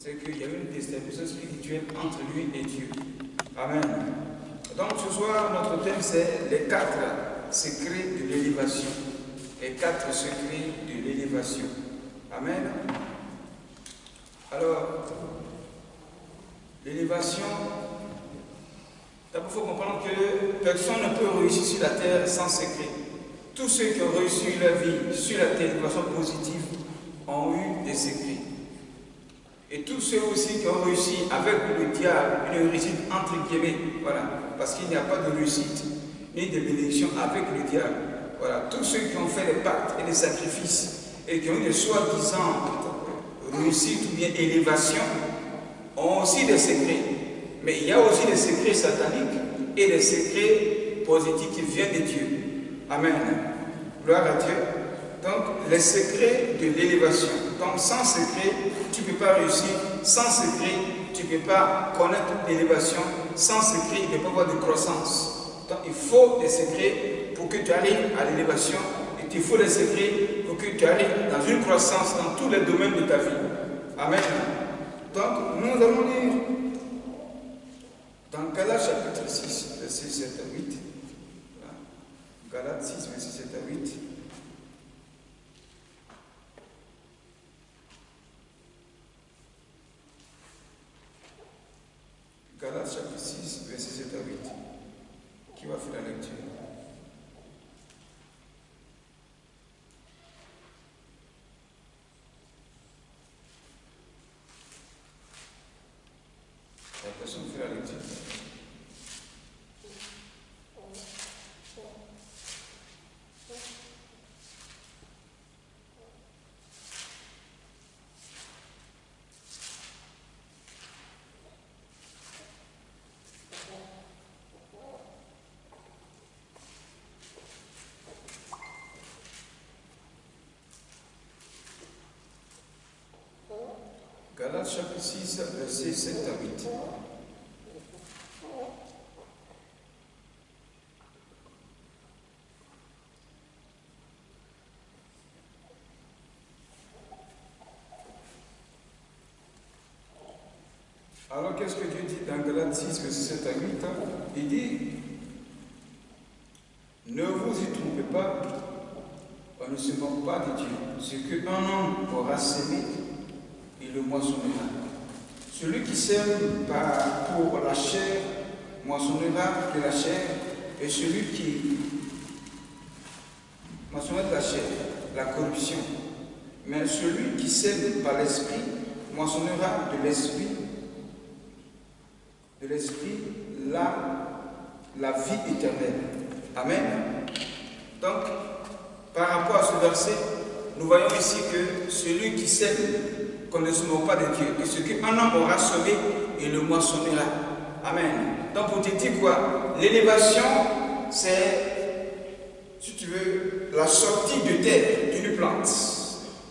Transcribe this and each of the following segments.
C'est qu'il y a une distribution spirituelle entre lui et Dieu. Amen. Donc ce soir, notre thème c'est les 4 secrets de l'élévation. Les 4 secrets de l'élévation. Amen. Alors, l'élévation, d'abord il faut comprendre que personne ne peut réussir sur la terre sans secret. Tous ceux qui ont réussi leur vie sur la terre de façon positive ont eu des secrets. Et tous ceux aussi qui ont réussi avec le diable, une réussite entre guillemets, voilà, parce qu'il n'y a pas de réussite ni de bénédiction avec le diable. Voilà, tous ceux qui ont fait des pactes et des sacrifices et qui ont eu des soi-disant réussite ou bien élévation ont aussi des secrets. Mais il y a aussi des secrets sataniques et des secrets positifs qui viennent de Dieu. Amen. Gloire à Dieu. Donc, les secrets de l'élévation. Donc, sans secret, tu ne peux pas réussir. Sans secret, tu ne peux pas connaître l'élévation. Sans secret, il ne peut pas avoir de croissance. Donc, il faut des secrets pour que tu arrives à l'élévation. Et il faut des secrets pour que tu arrives dans une croissance dans tous les domaines de ta vie. Amen. Donc, nous allons lire dans Galates chapitre 6, versets 7 à 8. Galates 6, versets 7 à 8. Galates chapitre 6, verset 7 à 8. Qui va faire la lecture? La personne fait la lecture. Galates chapitre 6, versets 7 à 8. Alors qu'est-ce que Dieu dit dans Galates 6, verset 7 à 8? Il dit, ne vous y trompez pas, on ne se moque pas de Dieu. Ce qu'un homme aura sémé, il le moissonnera. Celui qui sème pour la chair moissonnera de la chair, et celui qui moissonnera de la chair, la corruption. Mais celui qui sème par l'esprit moissonnera de l'esprit la vie éternelle. Amen. Donc, par rapport à ce verset, nous voyons ici que celui qui sème, qu'on ne se moque pas de Dieu, et ce qu'un homme aura semé, il le moissonnera. Amen. Donc, pour te dire quoi? L'élévation, c'est, si tu veux, la sortie de terre d'une plante.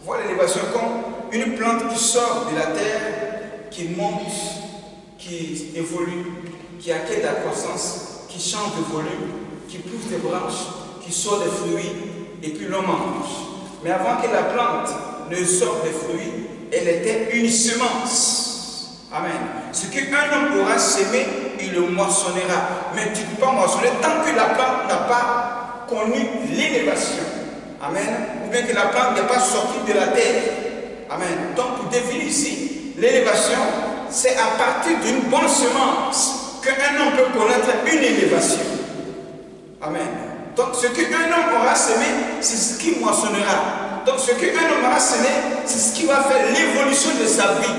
Voilà l'élévation comme une plante qui sort de la terre, qui monte, qui évolue, qui acquiert de la croissance, qui change de volume, qui pousse des branches, qui sort des fruits, et puis l'on mange. Mais avant que la plante ne sorte des fruits, elle était une semence. Amen. Ce qu'un homme aura sémé, il le moissonnera. Mais tu ne peux pas moissonner tant que la plante n'a pas connu l'élévation. Amen. Ou bien que la plante n'est pas sortie de la terre. Amen. Donc pour définir ici, l'élévation, c'est à partir d'une bonne semence qu'un homme peut connaître une élévation. Amen. Donc ce qu'un homme aura semé, c'est ce qu'il moissonnera. Donc ce qu'un homme aura semé, c'est ce qui va faire l'évolution de sa vie.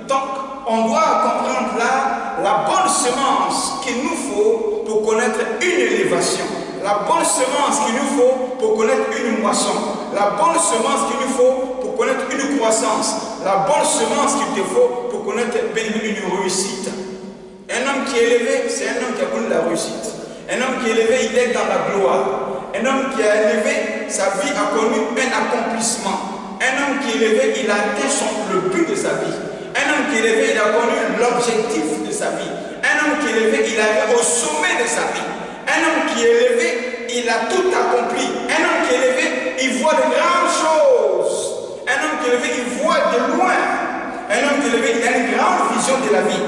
Donc on doit comprendre là la bonne semence qu'il nous faut pour connaître une élévation. La bonne semence qu'il nous faut pour connaître une moisson. La bonne semence qu'il nous faut pour connaître une croissance. La bonne semence qu'il te faut pour connaître une réussite. Un homme qui est élevé, c'est un homme qui a connu la réussite. Un homme qui est élevé, il est dans la gloire. Un homme qui est élevé, sa vie a connu un accomplissement. Un homme qui est élevé, il a atteint le but de sa vie. Un homme qui est élevé, il a connu l'objectif de sa vie. Un homme qui est élevé, il est au sommet de sa vie. Un homme qui est élevé, il a tout accompli. Un homme qui est élevé, il voit de grandes choses. Un homme qui est élevé, il voit de loin. Un homme élevé, il a une grande vision de la vie.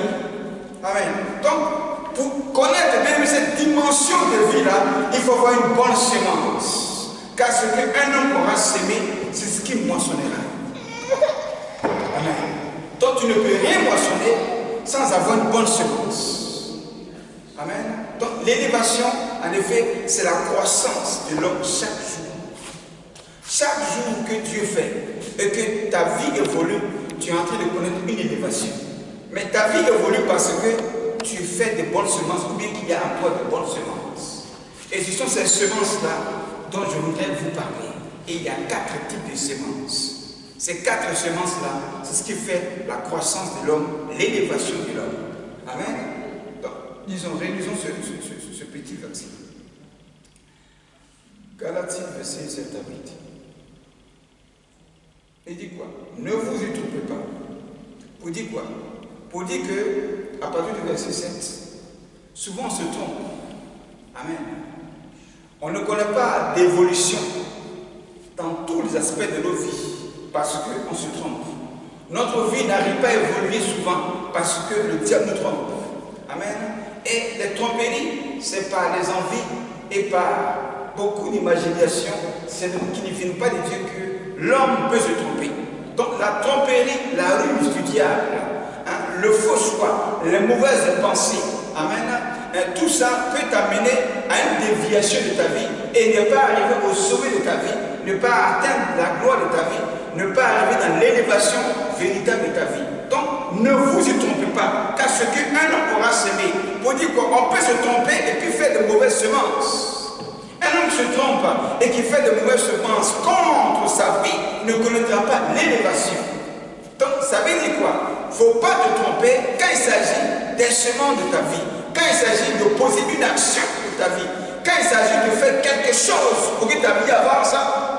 Amen. Donc, pour connaître même cette dimension de vie-là, il faut avoir une bonne semence. Car ce qu'un homme aura sémé, c'est ce qu'il moissonnera. Amen. Donc, tu ne peux rien moissonner sans avoir une bonne semence. Amen. Donc, l'élévation, en effet, c'est la croissance de l'homme chaque jour. Chaque jour que Dieu fait et que ta vie évolue, tu es en train de connaître une élévation. Mais ta vie évolue parce que tu fais de bonnes semences ou bien qu'il y a un poids de bonnes semences. Et ce sont ces semences-là dont je voudrais vous parler. Et il y a 4 types de semences. Ces 4 semences-là, c'est ce qui fait la croissance de l'homme, l'élévation de l'homme. Amen. Donc, réalisons ce petit verset. Galates verset 7 à 8. Il dit quoi? Ne vous y trompez pas. Pour dire quoi? Pour dire que, à partir du verset 7, souvent on se trompe. Amen. On ne connaît pas d'évolution dans tous les aspects de nos vies parce qu'on se trompe. Notre vie n'arrive pas à évoluer souvent parce que le diable nous trompe. Amen. Et les tromperies, c'est par les envies et par beaucoup d'imagination, qui ne viennent pas de Dieu que l'homme peut se tromper. Donc la tromperie, la ruse du diable, le faux choix, les mauvaises pensées, amen, tout ça peut t'amener à une déviation de ta vie et ne pas arriver au sommet de ta vie, ne pas atteindre la gloire de ta vie, ne pas arriver dans l'élévation véritable de ta vie. Donc ne vous y trompez pas, car ce qu'un homme aura semé, pour dire quoi, on peut se tromper et puis faire de mauvaises semences. Un homme se trompe et qui fait de mauvaises semences contre sa vie ne connaîtra pas l'élévation. Donc ça veut dire quoi? Il ne faut pas te tromper quand il s'agit des semences de ta vie, quand il s'agit de poser une action de ta vie, quand il s'agit de faire quelque chose pour que ta vie avance,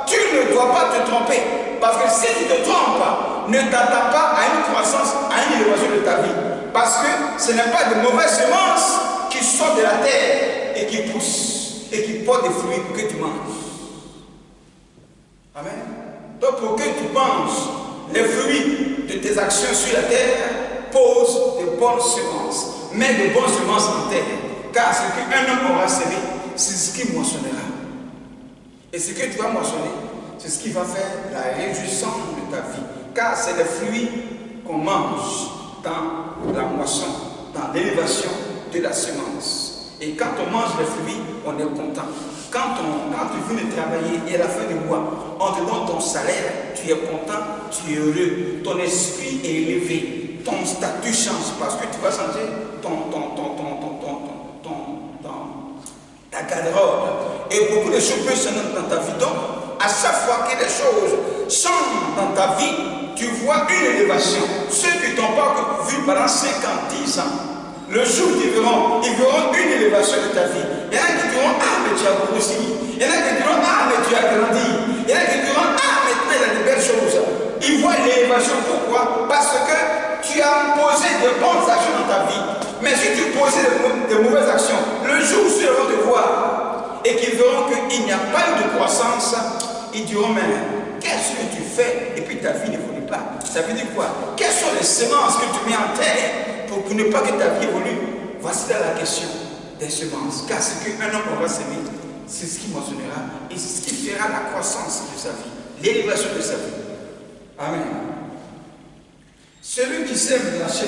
tu ne dois pas te tromper. Parce que si tu te trompes, ne t'attends pas à une croissance, à une élévation de ta vie. Parce que ce n'est pas de mauvaises semences qui sortent de la terre et qui poussent et qui portent des fruits pour que tu manges. Amen. Donc pour que tu manges les fruits de tes actions sur la terre, pose de bonnes semences. Mets de bonnes semences en terre. Car ce qu'un homme aura semé, c'est ce qu'il moissonnera. Et ce que tu vas moissonner, c'est ce qui va faire la réjouissance de ta vie. Car c'est les fruits qu'on mange dans la moisson, dans l'élévation de la semence. Et quand on mange les fruits, on est content. Quand tu viens de travailler et à la fin du mois, on te donne ton salaire, tu es content, tu es heureux, ton esprit est élevé, ton statut change parce que tu vas changer ta garde-robe. Et beaucoup de choses peuvent changer dans ta vie. Donc, à chaque fois que les choses changent dans ta vie, tu vois une élévation. Ceux qui t'ont pas vu pendant 5 ans, 10 ans, le jour où ils verront une élévation de ta vie. Il y en a qui diront, ah, mais tu as grossi. Il y en a qui diront, ah, mais tu as grandi. Il y en a qui diront, ah, mais tu as de belles choses. Ils voient l'élévation. Pourquoi? Parce que tu as posé de bonnes actions dans ta vie. Mais si tu posais de mauvaises actions, le jour où ils vont te voir et qu'ils verront qu'il n'y a pas eu de croissance, ils diront, mais qu'est-ce que tu fais? Et puis ta vie n'évolue pas. Ça veut dire quoi? Quelles sont les semences que tu mets en terre pour ne pas que ta vie évolue? Voici là la question des semences. Car ce qu'un homme aura semé, c'est ce qui moissonnera et c'est ce qui fera la croissance de sa vie, l'élévation de sa vie. Amen. Celui qui sème la chair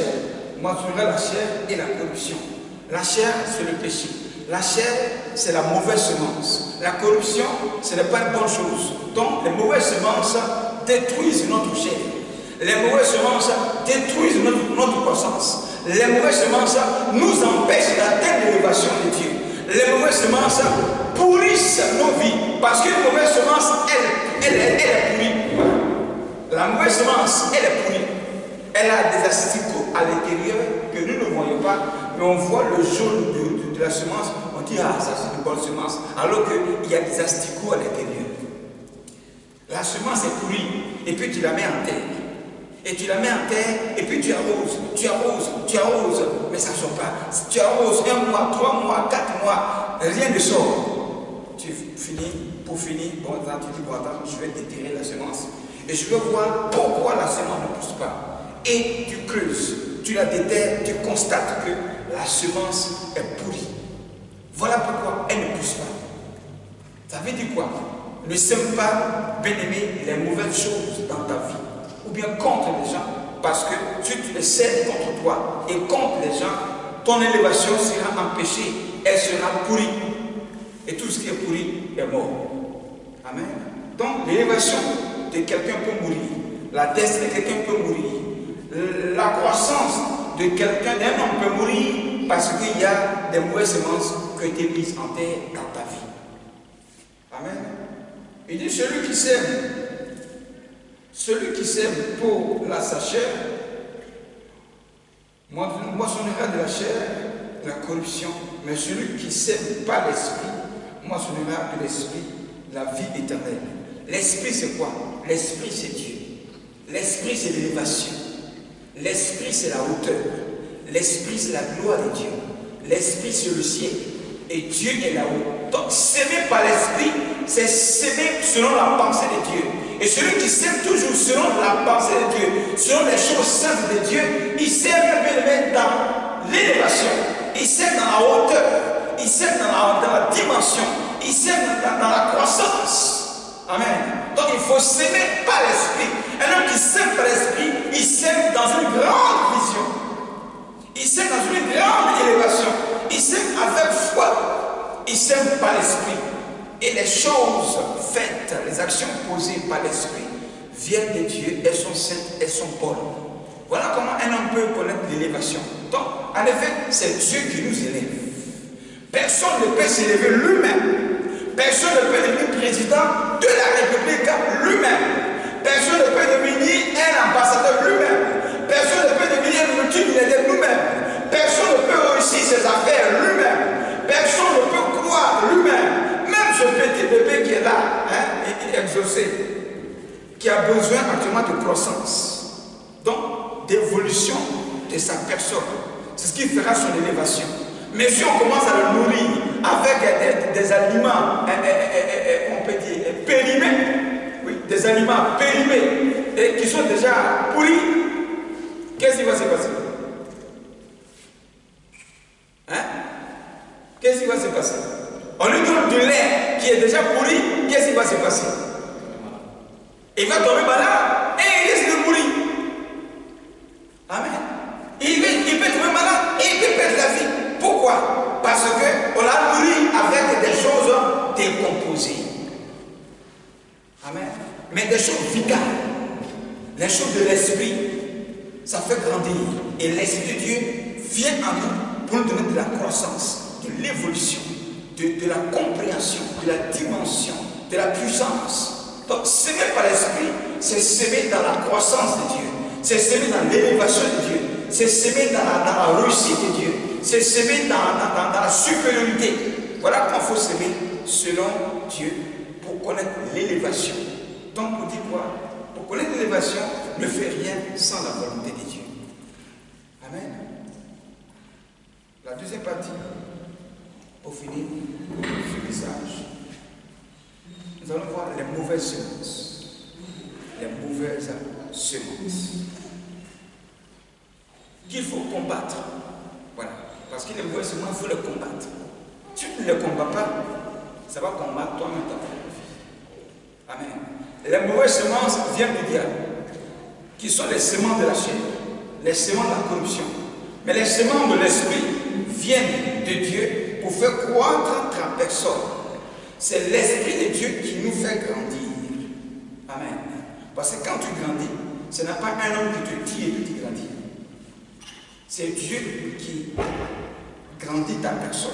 moissonnera la chair et la corruption. La chair, c'est le péché. La chair, c'est la mauvaise semence. La corruption, ce n'est pas une bonne chose. Donc, les mauvaises semences détruisent notre chair. Les mauvaises semences détruisent notre croissance. Les mauvaises semences nous empêchent d'atteindre l'élévation de Dieu. Les mauvaises semences pourrissent nos vies. Parce qu'une mauvaise semence, elle est pourrie. La mauvaise semence, elle est pourrie. Elle a des asticots à l'intérieur que nous ne voyons pas, mais on voit le jaune de la semence, on dit, ah, ça c'est une bonne semence, alors qu'il y a des asticots à l'intérieur. La semence est pourrie, et puis tu la mets en terre. Et tu la mets en terre, et puis tu arroses, mais ça ne sort pas. Tu arroses 1 mois, 3 mois, 4 mois, rien ne sort. Tu finis, pour finir, bon, tu dis, bon, attends, je vais déterrer la semence. Et je veux voir pourquoi la semence ne pousse pas. et tu creuses, tu la déterres, tu constates que la semence est pourrie. Voilà pourquoi elle ne pousse pas. Ça veut dire quoi? Ne sème pas, bien-aimé, les mauvaises choses dans ta vie, ou bien contre les gens, parce que si tu les sèmes contre toi et contre les gens, ton élévation sera empêchée, elle sera pourrie. Et tout ce qui est pourri est mort. Amen. Donc l'élévation de quelqu'un peut mourir, la destinée de quelqu'un peut mourir, la croissance de quelqu'un, d'un homme peut mourir parce qu'il y a des mauvaises semences qui ont été mises en terre dans ta vie. Amen. Il dit celui qui sème pour sa chair, moissonnera de la chair la corruption, mais celui qui sème par l'esprit, moissonnera de l'esprit la vie éternelle. L'esprit c'est quoi? L'esprit c'est Dieu. L'esprit c'est l'élévation. L'esprit c'est la hauteur. L'esprit c'est la gloire de Dieu. L'esprit c'est le ciel. Et Dieu est là-haut. Donc s'aimer par l'esprit, c'est s'aimer selon la pensée de Dieu. Et celui qui s'aime toujours selon la pensée de Dieu, selon les choses saintes de Dieu, il s'aime bien dans l'élévation, il s'aime dans la hauteur, il s'aime dans la dimension, il s'aime dans la croissance. Amen. Donc il faut s'aimer par l'esprit. Un homme qui s'aime par l'esprit, il s'aime dans une grande vision. Il s'aime dans une grande élévation. Il s'aime avec foi. Il s'aime par l'esprit. Et les choses faites, les actions posées par l'esprit viennent de Dieu, elles sont saintes, elles sont bonnes. Voilà comment un homme peut connaître l'élévation. Donc, en effet, c'est Dieu qui nous élève. Personne ne peut s'élever lui-même. Personne ne peut devenir président de la République lui-même. Personne ne peut devenir un ambassadeur lui-même. Personne ne peut devenir un multimilliardaire lui-même. Personne ne peut réussir ses affaires lui-même. Personne ne peut croire lui-même. Même ce petit bébé qui est là, il est exaucé, qui a besoin actuellement de croissance, donc d'évolution de sa personne. C'est ce qui fera son élévation. Mais si on commence à le nourrir avec des aliments, on peut dire, périmés, oui, des aliments périmés et qui sont déjà pourris, qu'est-ce qui va se passer? Qu'est-ce qui va se passer? On lui donne du lait qui est déjà pourri, qu'est-ce qui va se passer? Il va tomber malade et il risque de mourir. Amen. Il peut tomber malade et il peut perdre la vie. Pourquoi? Parce qu'on l'a nourri avec des choses décomposées. Amen. Mais des choses vitales, les choses de l'esprit, ça fait grandir. Et l'esprit de Dieu vient en nous pour nous donner de la croissance, de l'évolution, de la compréhension, de la dimension, de la puissance. Donc s'aimer par l'esprit, c'est s'aimer dans la croissance de Dieu, c'est s'aimer dans l'élévation de Dieu, c'est s'aimer dans la réussite de Dieu, c'est s'aimer dans la supériorité. Voilà comment il faut s'aimer selon Dieu pour connaître l'élévation. Donc on dit quoi? Pour connaître l'élévation, ne fais rien sans la volonté de Dieu. Amen. La deuxième partie, pour finir ce message, nous allons voir les mauvaises semences. Les mauvaises semences qu'il faut combattre. Voilà. Parce que les mauvaises semences, il faut les combattre. Si tu ne les combats pas, ça va combattre toi-même ta propre vie. Amen. Les mauvaises semences viennent du diable, qui sont les semences de la chair, les semences de la corruption. Mais les semences de l'esprit viennent de Dieu pour faire croître ta personne. C'est l'esprit de Dieu qui nous fait grandir. Amen. Parce que quand tu grandis, ce n'est pas un homme qui te dit et qui te grandit. C'est Dieu qui grandit ta personne.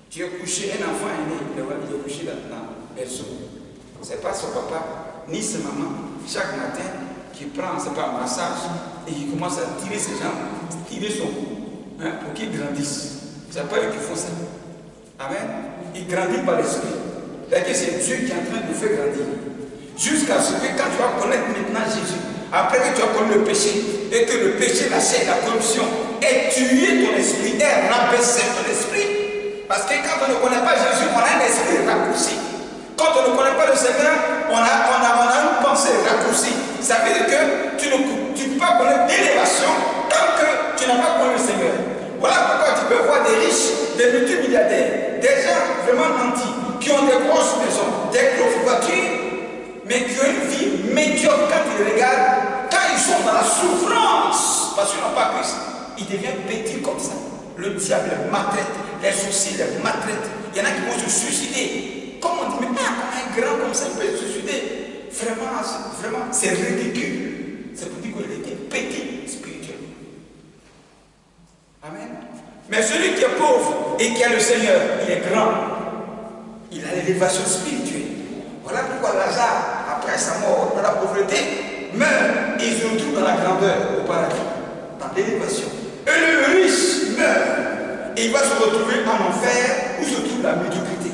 Tu as couché un enfant aîné, il est couché dans la berceau. Ce n'est pas son papa, ni sa maman, chaque matin, qui prend, c'est pas un massage, et qui commence à tirer ses jambes, tirer son cou, pour qu'il grandisse. Ce n'est pas eux qui font ça. Amen. Il grandit par l'esprit. C'est Dieu qui est en train de nous faire grandir. Jusqu'à ce que quand tu vas connaître maintenant Jésus, après que tu as connu le péché, et que le péché, la chair, la corruption, ait tué ton esprit, ait rabaissé ton esprit. Parce que quand on ne connaît pas Jésus, on a un esprit raccourci. Quand on ne connaît pas le Seigneur, on a une pensée raccourcie. Ça veut dire que tu peux pas connaître l'élévation tant que tu n'as pas connu le Seigneur. Voilà pourquoi tu peux voir des riches, des multimilliardaires, des gens vraiment nantis, qui ont des grosses maisons, des grosses voitures, mais qui ont une vie médiocre quand tu les regardes, quand ils sont dans la souffrance, parce qu'ils n'ont pas Christ, ils deviennent petits comme ça. Le diable les maltraite, les soucis les maltraitent. Il y en a qui vont se suicider. Comme on dit, mais un grand comme ça, il peut se suicider. Vraiment, c'est ridicule. C'est pour dire qu'il était petit spirituellement. Amen. Mais celui qui est pauvre et qui a le Seigneur, il est grand. Il a l'élévation spirituelle. Voilà pourquoi Lazare, après sa mort dans la pauvreté, meurt et se retrouve dans la grandeur au paradis, dans l'élévation. Et le riche meurt et il va se retrouver en enfer où se trouve la médiocrité.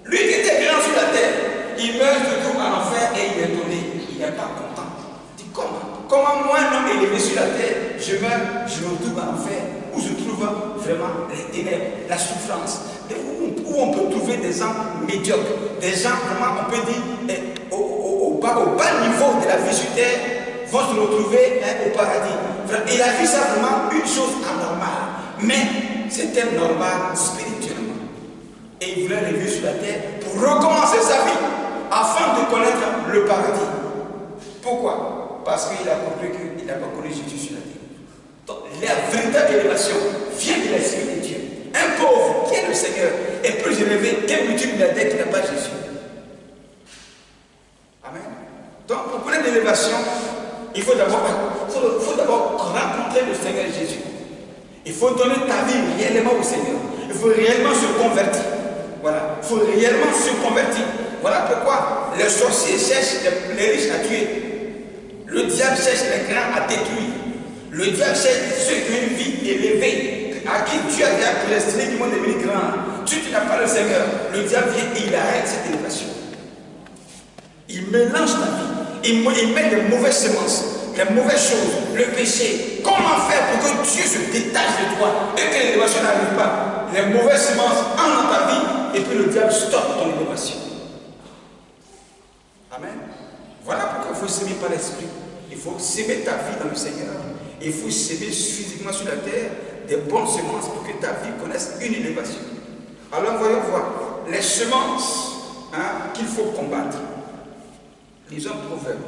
Lui qui était grand sur la terre, il meurt, se retrouve en enfer et il est étonné. Il n'est pas content. Il dit comment moi, un homme élevé sur la terre, je meurs, je me retrouve en enfer où se trouve vraiment les ténèbres, la souffrance, où on peut trouver des gens médiocres, des gens vraiment, on peut dire, au bas niveau de la vie sur terre, vont se retrouver au paradis. Il a vu ça vraiment une chose anormale, mais c'était normal spirituellement. Et il voulait arriver sur la terre pour recommencer sa vie, afin de connaître le paradis. Pourquoi? Parce qu'il a compris qu'il n'a pas connu Jésus sur la terre. Donc, la véritable élévation vient de l'Esprit de Dieu. Un pauvre qui est le Seigneur est plus élevé qu'un multimilliardaire qui n'a pas Jésus. Amen. Donc, pour connaître l'élévation, il faut d'abord rencontrer le Seigneur Jésus. Il faut donner ta vie réellement au Seigneur. Il faut réellement se convertir. Voilà. Il faut réellement se convertir. Voilà pourquoi les sorciers cherchent les riches à tuer. Le diable cherche les grands à détruire. Le diable cherche ceux qui ont une vie élevée, à qui Dieu a déjà prédestiné qui vont devenir grands. Si tu n'as pas le Seigneur, le diable vient et il arrête cette élévation. Il mélange ta vie. Il met les mauvaises semences, les mauvaises choses, le péché. Comment faire pour que Dieu se détache de toi et que l'élévation n'arrive pas? Les mauvaises semences entrent dans ta vie et puis le diable stoppe ton élévation. Amen. Voilà pourquoi il faut s'aimer par l'esprit. Il faut s'aimer ta vie dans le Seigneur. Il faut s'aimer physiquement sur la terre des bonnes semences pour que ta vie connaisse une élévation. Alors voyons voir les semences qu'il faut combattre. Lisons Proverbe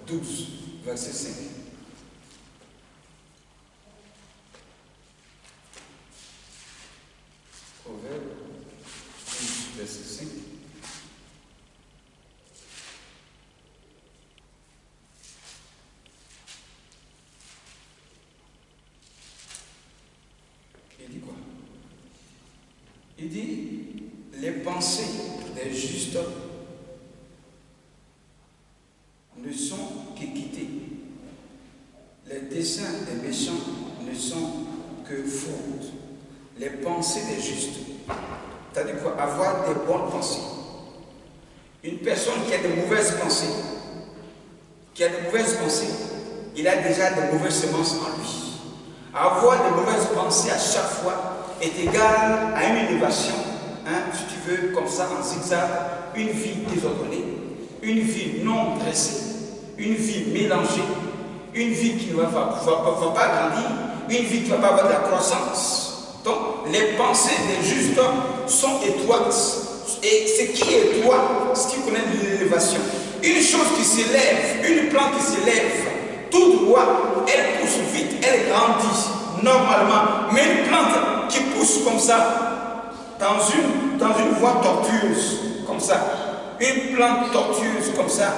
12, verset 5. Proverbe 12, verset 5. Il dit quoi? Il dit, les pensées des justes ne sont qu'équité. Les desseins des méchants ne sont que faute. Les pensées des justes. C'est-à-dire quoi? Avoir des bonnes pensées. Une personne qui a de mauvaises pensées, il a déjà de mauvaises semences en lui. Avoir de mauvaises pensées à chaque fois est égal à une élévation, si tu veux, comme ça, en zigzag, une vie désordonnée, une vie non dressée, une vie mélangée, une vie qui ne va pas grandir, une vie qui ne va pas avoir de la croissance. Donc, les pensées des justes sont étroites. Et ce qui est étroit, ce qui connaît l'élévation, une chose qui s'élève, une plante qui s'élève, tout droit, elle pousse vite, elle grandit normalement. Mais une plante qui pousse comme ça, dans une voie tortueuse, comme ça, une plante tortueuse comme ça,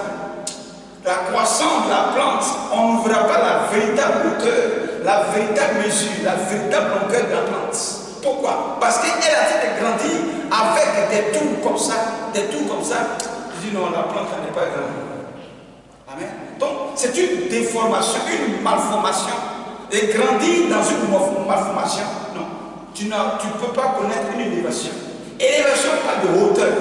la croissance de la plante, on ne verra pas la véritable hauteur, la véritable mesure, la véritable longueur de la plante. Pourquoi? Parce qu'elle a été grandie avec des tours comme ça, Je dis non, la plante n'est pas grande. Amen. Donc, c'est une déformation, une malformation. Et grandir dans une malformation, non. Tu ne peux pas connaître une élévation. Élévation, pas de hauteur.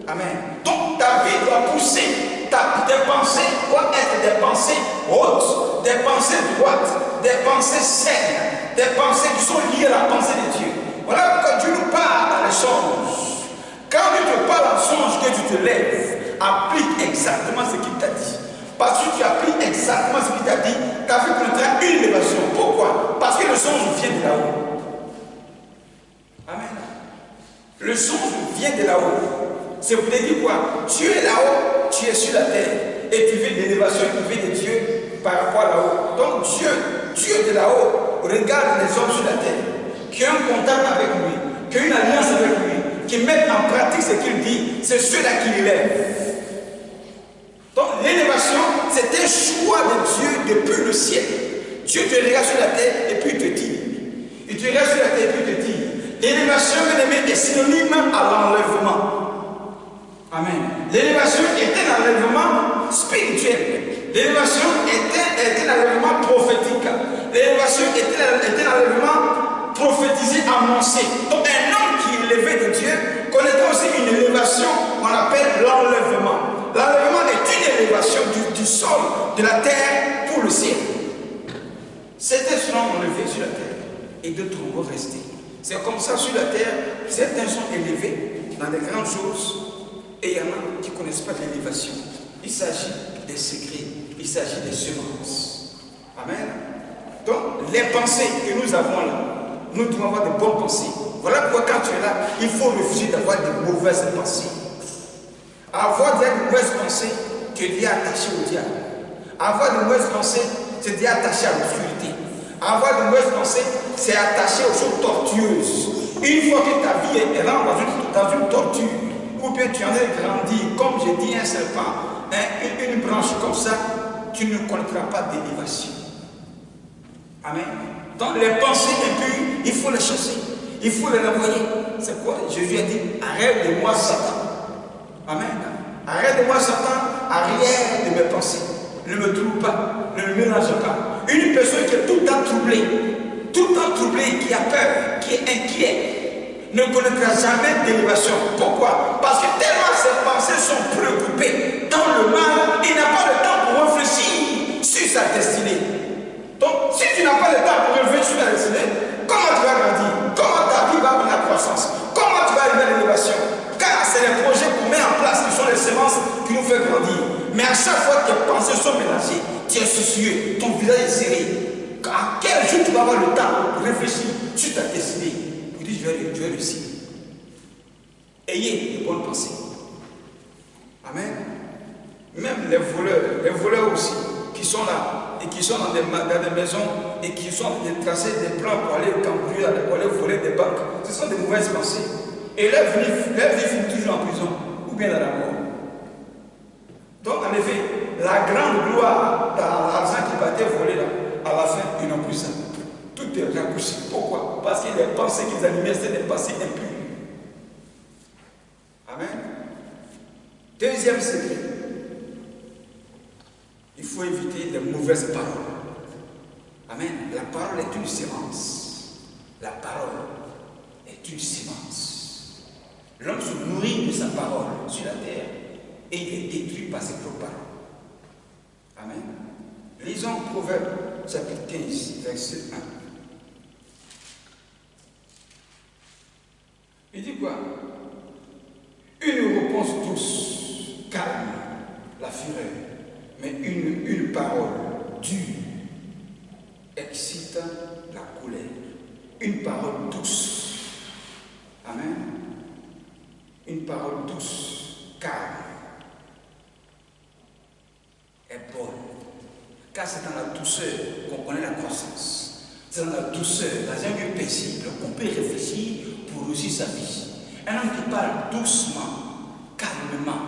Amen. Donc, ta vie doit pousser. Tes pensées doivent être des pensées hautes, des pensées droites, des pensées saines, des pensées qui sont liées à la pensée de Dieu. Voilà pourquoi Dieu nous parle dans les songes. Quand Dieu te parle en songe, que tu te lèves, applique exactement ce qu'il t'a dit. Parce que tu as pris exactement ce qu'il t'a dit, tu as fait connaître une élévation. Pourquoi? Parce que le songe vient de là-haut. Amen. Le songe vient de là-haut. C'est pour te dire quoi? Tu es là-haut, tu es sur la terre. Et tu vis l'élévation qui vient de Dieu par rapport à là-haut. Donc Dieu de là-haut regarde les hommes sur la terre, qui ont un contact avec lui, qui ont une alliance avec lui, qui mettent en pratique ce qu'il dit. C'est ceux-là qui l'élèvent. Donc l'élévation, c'est un choix de Dieu depuis le ciel. Dieu te regarde sur la terre et puis il te dit. Il te regarde sur la terre et puis il te dit. L'élévation, bien aimé, est synonyme à l'enlèvement. Amen. L'élévation est un enlèvement spirituel. L'élévation est un enlèvement prophétique. L'élévation est un enlèvement prophétisé, annoncé. Donc un homme qui est élevé de Dieu connaîtra aussi une élévation qu'on appelle l'enlèvement. L'enlèvement est une élévation du sol, de la terre pour le ciel. Certains seront enlevés sur la terre et d'autres vont rester. C'est comme ça sur la terre, certains sont élevés dans des grandes choses et il y en a qui ne connaissent pas de l'élévation. Il s'agit des secrets, il s'agit des semences. Amen. Donc les pensées que nous avons là, nous devons avoir de bonnes pensées. Voilà pourquoi quand tu es là, il faut refuser d'avoir de mauvaises pensées. Avoir de mauvaises pensées, tu es attaché au diable. Avoir de mauvaises pensées, tu es attaché à l'obscurité. Avoir de mauvaises pensées, c'est attaché aux choses tortueuses. Une fois que ta vie est rentre dans une torture, ou bien tu en es grandi, comme j'ai dit, un serpent, une branche comme ça, tu ne connaîtras pas d'élévation. Amen. Donc les pensées impures, il faut les chasser, il faut les renvoyer. C'est quoi? Jésus a dit, arrête de moi Satan. Amen. Arrête de moi Satan, arrière de mes pensées. Ne me trouble pas, ne me mélange pas. Une personne qui est tout le temps troublée, qui a peur, qui est inquiet, ne connaîtra jamais d'élévation. Pourquoi? Parce que tellement ses pensées sont préoccupées dans le mal, il n'a pas le temps pour réfléchir sur sa destinée. Donc, si tu n'as pas le temps pour réfléchir sur la destinée, comment tu vas grandir? Comment ta vie va avoir la croissance? Comment tu vas arriver à l'élévation? Car c'est les projets qu'on met en place qui sont les semences qui nous font grandir. Mais à chaque fois que tes pensées sont mélangées, tu es soucieux, ton visage est serré. À quel jour tu vas avoir le temps de réfléchir sur ta destinée? Pour dire, je vais réussir. Ayez de bonnes pensées. Amen. Même les voleurs aussi, qui sont là, et qui sont dans des maisons, et qui sont en train de tracer des plans pour aller cambrioler, pour aller voler des banques. Ce sont des mauvaises pensées. Et leur vie finit toujours en prison, ou bien dans la mort. Donc, en effet, la grande gloire dans l'argent qui va être volé là, à la fin, ils n'ont plus ça. Tout est raccourci. Pourquoi? Parce que les pensées qu'ils animaient, c'était des pensées impures. Amen. Deuxième secret. Il faut éviter les mauvaises paroles. Amen. La parole est une sémence. La parole est une sémence. L'homme se nourrit de sa parole sur la terre et il est détruit par ses propres paroles. Amen. Lisons Proverbe chapitre 15, verset 1. Il dit quoi? Une réponse douce calme la fureur, mais une parole dure excite la colère. Une parole douce. Amen. Une parole douce, calme, est bonne. Car c'est dans la douceur qu'on connaît la croissance. C'est dans la douceur, dans un lieu paisible, qu'on peut réfléchir pour réussir sa vie. Un homme qui parle doucement, calmement,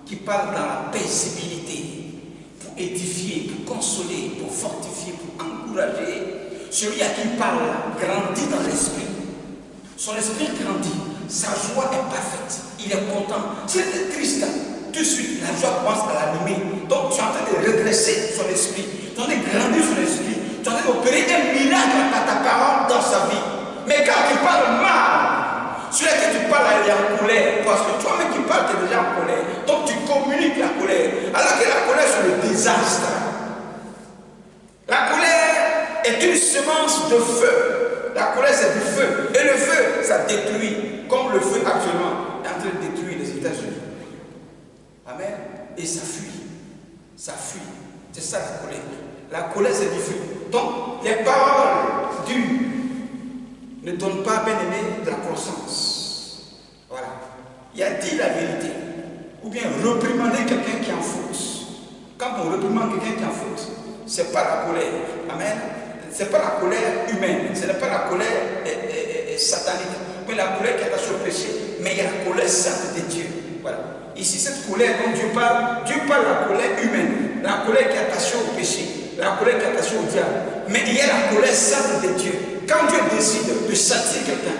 qui parle dans la paisibilité, pour édifier, pour consoler, pour fortifier, pour encourager. Celui à qui il parle grandit dans l'esprit. Son esprit grandit, sa joie est parfaite, il est content. S'il est triste, tout de suite, la joie commence à l'animer. Donc tu es en train de redresser son esprit, tu es en train de grandir son esprit, tu es en train d'opérer un miracle par ta parole dans sa vie. Mais quand tu parles mal, celui à qui tu parles, il est en colère. Parce que toi-même qui parles, tu es déjà en colère. Donc tu communiques la colère. Alors que la colère, c'est le désastre. La colère est une semence de feu. La colère, c'est du feu. Et le feu, ça détruit. Comme le feu actuellement est en train de détruire les États-Unis. Amen. Et ça fuit. ça fuit. C'est ça la colère. La colère, c'est du feu. Donc, les paroles dures ne donnent pas, bien aimé, de la croissance. Voilà. Il y a dit la vérité. Ou bien réprimander quelqu'un qui est en faute. Quand on réprimande quelqu'un qui est en faute, ce n'est pas la colère. Amen. Ce n'est pas la colère humaine. Ce n'est pas la colère satanique. Mais la colère qui est attachée au péché. Mais il y a la colère sainte de Dieu. Voilà. Ici, cette colère dont Dieu parle de la colère humaine. La colère qui est attachée au péché. La colère qui est attachée au diable. Mais il y a la colère sainte de Dieu. Quand Dieu décide de châtier quelqu'un,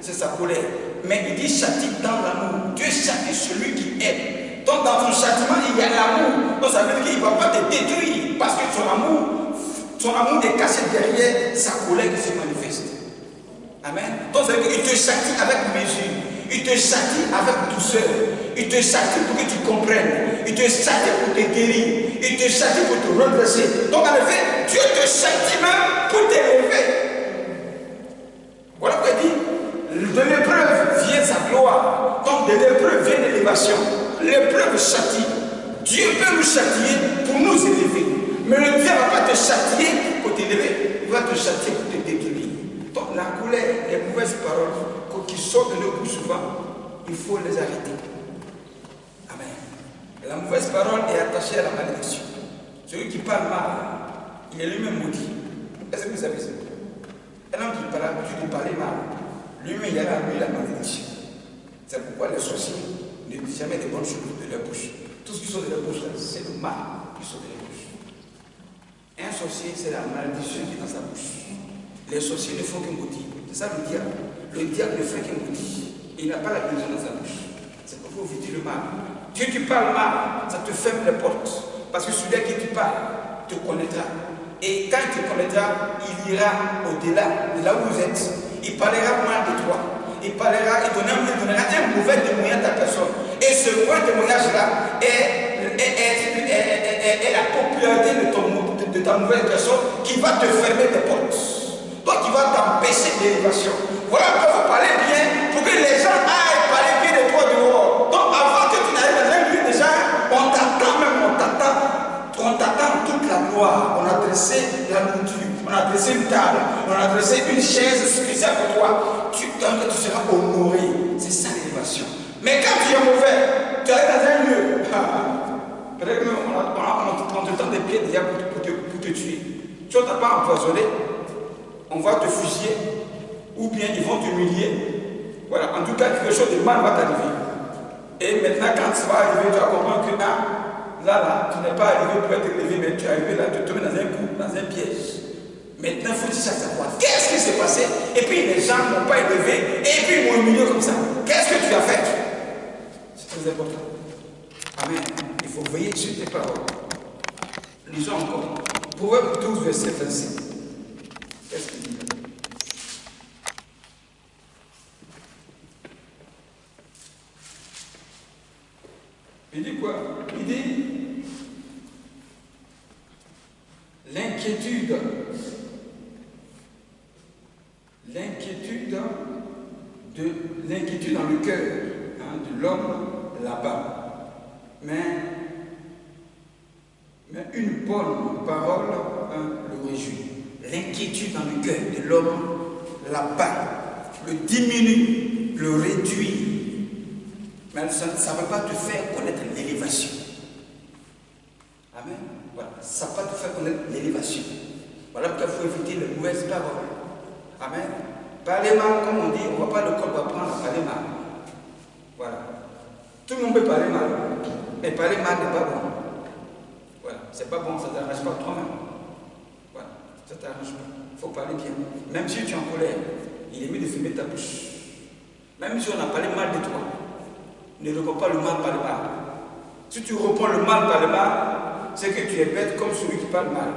c'est sa colère. Mais il dit châtie dans l'amour. Dieu châtie celui qui aime. Donc dans son châtiment, il y a l'amour. Donc ça veut dire qu'il ne va pas te détruire. Parce que son amour est caché derrière sa colère qui se manifeste. Amen. Donc ça veut dire qu'il te châtie avec mesure. Il te châtie avec douceur. Il te châtie pour que tu comprennes. Il te châtie pour te guérir. Il te châtie pour te redresser. Donc en effet, Dieu te châtie même pour t'élever. Voilà pourquoi il dit, de l'épreuve vient sa gloire. Donc de l'épreuve vient l'élévation. L'épreuve châtie. Dieu peut nous châtier pour nous élever. Mais le Dieu ne va pas te châtier pour t'élever. Il va te châtier pour te détruire. Donc la colère, les mauvaises paroles qui sortent de nos bouches souvent, il faut les arrêter. Amen. La mauvaise parole est attachée à la malédiction. Celui qui parle mal, il est lui-même maudit. Est-ce que vous savez ça? Un homme qui parlait mal, lui-même il a lui la malédiction. C'est pourquoi les sorciers ne disent jamais des bonnes choses de leur bouche. Tout ce qui sort de leur bouche, c'est le mal qui sort de leur bouche. Un sorcier, c'est la malédiction qui est dans sa bouche. Les sorciers ne font que maudire. C'est ça le diable. Le diable ne fait que maudire. Il n'a pas la malédiction dans sa bouche. C'est pourquoi vous dites le mal. Dieu, tu parles mal, ça te ferme les portes. Parce que celui à qui tu parles te connaîtra. Et quand il te connaîtra, il ira au-delà de là où vous êtes. Il parlera mal de toi. Il donnera un mauvais témoignage à ta personne. Et ce mauvais témoignage-là est la popularité de ta mauvaise personne qui va te fermer des portes. Donc il va t'empêcher d'élévation. Voilà pourquoi vous parlez bien, pour que les gens aillent parler bien de toi dehors. Donc avant que tu n'arrives dans un lieu, déjà, on t'attend toute la gloire. On a dressé la nourriture, on a dressé une table, on a dressé une chaise spéciale pour toi. Tu seras honoré. C'est ça l'élévation. Mais quand tu es mauvais, tu arrives dans un lieu, peut-être qu'on te tend des pieds déjà pour te tuer. Tu ne t'as pas empoisonné, on va te fusiller, ou bien ils vont t'humilier. Voilà, en tout cas, quelque chose de mal va t'arriver. Et maintenant, quand ça va arriver, tu vas comprendre que là, tu n'es pas arrivé pour être élevé, mais tu es arrivé là, tu te mets dans un coup, dans un piège. Maintenant, il faut dire ça savoir. Qu'est-ce qui s'est passé? Et puis les gens ne m'ont pas élevé, et puis ils m'ont humilié comme ça. Qu'est-ce que tu as fait? C'est très important. Amen. Il faut veiller sur tes paroles. Lisons encore. Proverbe 12, verset 25. Qu'est-ce qu'il dit? Il dit quoi? Il dit l'inquiétude dans le cœur de l'homme là-bas. Mais une bonne parole le réjouit. L'inquiétude dans le cœur de l'homme là-bas le diminue, le réduit. Mais ça ne va pas te faire connaître l'élévation. Amen. Voilà. Ça ne va pas te faire connaître l'élévation. Voilà pourquoi il faut éviter les mauvaises paroles. Amen. Parler mal, comme on dit, on ne va pas le corps apprendre à parler mal. Voilà. Tout le monde peut parler mal. Mais parler mal n'est pas bon. Voilà. C'est pas bon, ça ne t'arrange pas toi-même. Voilà. Ça ne t'arrange pas. Il faut parler bien. Même si tu es en colère, il est mieux de fermer ta bouche. Même si on a parlé mal de toi, ne reprends pas le mal par le mal. Si tu reprends le mal par le mal, c'est que tu es bête comme celui qui parle mal.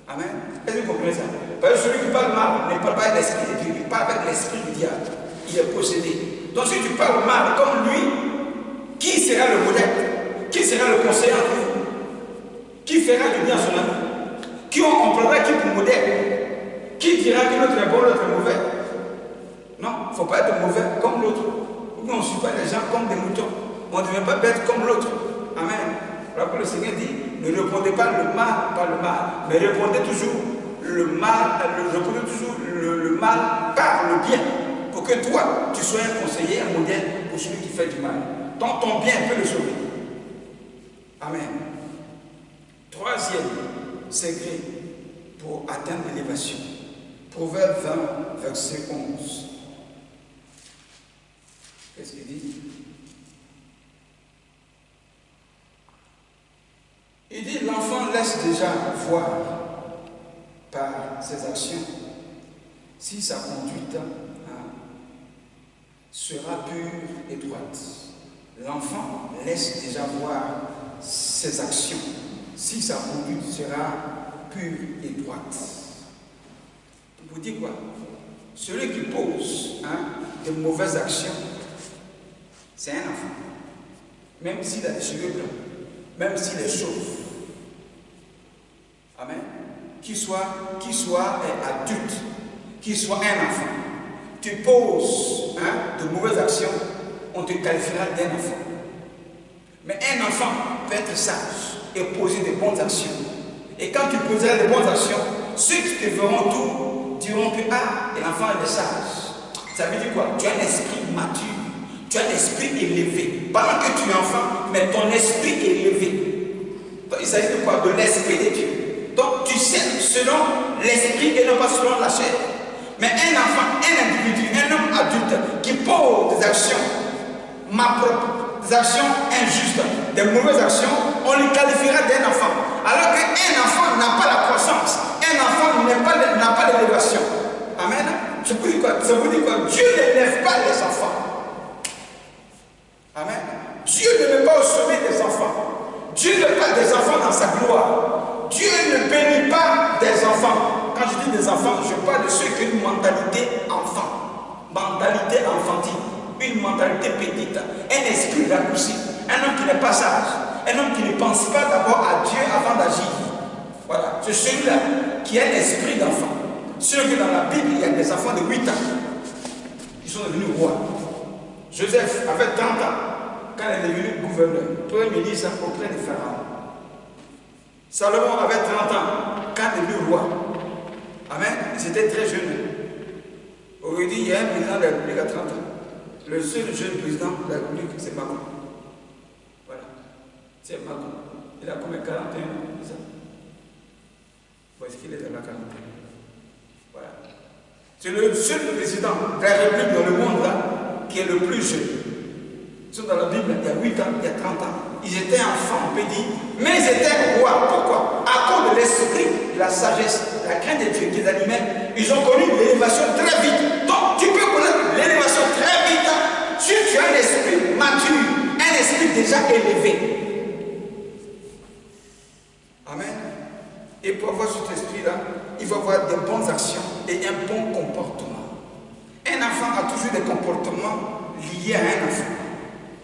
Amen. Est-ce que vous comprenez ça? Parce que celui qui parle mal ne parle pas avec l'esprit de Dieu, il parle avec l'esprit du diable. Il est possédé. Donc si tu parles mal comme lui, qui sera le modèle? Qui sera le conseiller en vous? Qui fera du bien à son ami? Qui on prendra qui pour modèle? Qui dira que l'autre est bon, l'autre est mauvais? Non, il ne faut pas être mauvais comme l'autre. Nous, on ne suit pas les gens comme des moutons. On ne devient pas bête comme l'autre. Amen. Voilà pourquoi le Seigneur dit, ne répondez pas le mal par le mal, mais répondez toujours le mal, le mal par le bien, pour que toi, tu sois un conseiller, un modèle pour celui qui fait du mal. Donc ton bien peut le sauver. Amen. Troisième secret pour atteindre l'élévation. Proverbe 20, verset 11. Qu'est-ce qu'il dit? Il dit, l'enfant laisse déjà voir par ses actions si sa conduite sera pure et droite. L'enfant laisse déjà voir ses actions si sa conduite sera pure et droite. Vous dites quoi? Celui qui pose de mauvaises actions, c'est un enfant. Même s'il a des cheveux blancs, même s'il est chauve. Amen. Qu'il soit adulte, qu'il soit un enfant. Tu poses de mauvaises actions, on te qualifiera d'un enfant. Mais un enfant peut être sage et poser de bonnes actions. Et quand tu poseras de bonnes actions, ceux qui te verront tout diront que l'enfant est sage. Ça veut dire quoi? Tu as un esprit mature, tu as un esprit élevé. Pendant que tu es enfant, mais ton esprit est élevé. Donc, il s'agit de quoi? De l'esprit de Dieu. Donc tu sais selon l'esprit et non pas selon la chair. Mais un enfant, un individu, un homme adulte qui pose des actions, des actions injustes, des mauvaises actions, on lui qualifiera d'un enfant. Alors qu'un enfant n'a pas la croissance, un enfant n'a pas l'élévation. Amen. Ça vous dit quoi? Ça vous dit quoi? Dieu n'élève pas les enfants. Amen. Dieu ne met pas au sommet des enfants. Dieu ne met pas des enfants dans sa gloire. Dieu ne bénit pas des enfants. Quand je dis des enfants, je parle de ceux qui ont une mentalité enfant, mentalité enfantine, une mentalité petite, un esprit raccourci, un homme qui n'est pas sage, un homme qui ne pense pas d'abord à Dieu avant d'agir. Voilà, c'est celui-là qui a un esprit d'enfant. Sûr que dans la Bible, il y a des enfants de 8 ans qui sont devenus rois. Joseph avait 30 ans quand il est devenu gouverneur, premier ministre auprès de Pharaon. Salomon avait 30 ans quand il est devenu roi. Amen. Ils étaient très jeunes. Aujourd'hui, il y a un président de la République à 30 ans. Le seul jeune président de la République, c'est Macron. Voilà. C'est Macron. Il a combien? 41 ans, c'est ça? Où est-ce qu'il est dans la quarantaine? Voilà. C'est le seul président de la République dans le monde là qui est le plus jeune. Ils sont dans la Bible il y a 8 ans, il y a 30 ans. Ils étaient enfants, on peut dire, mais ils étaient rois. Pourquoi? À cause de l'esprit, de la sagesse, de la crainte de Dieu qui les animait, ils ont connu l'élévation très vite. Donc, tu peux connaître l'élévation très vite si tu as un esprit mature, un esprit déjà élevé. Amen. Et pour avoir cet esprit-là, il faut avoir de bonnes actions et un bon comportement. Un enfant a toujours des comportements liés à un enfant.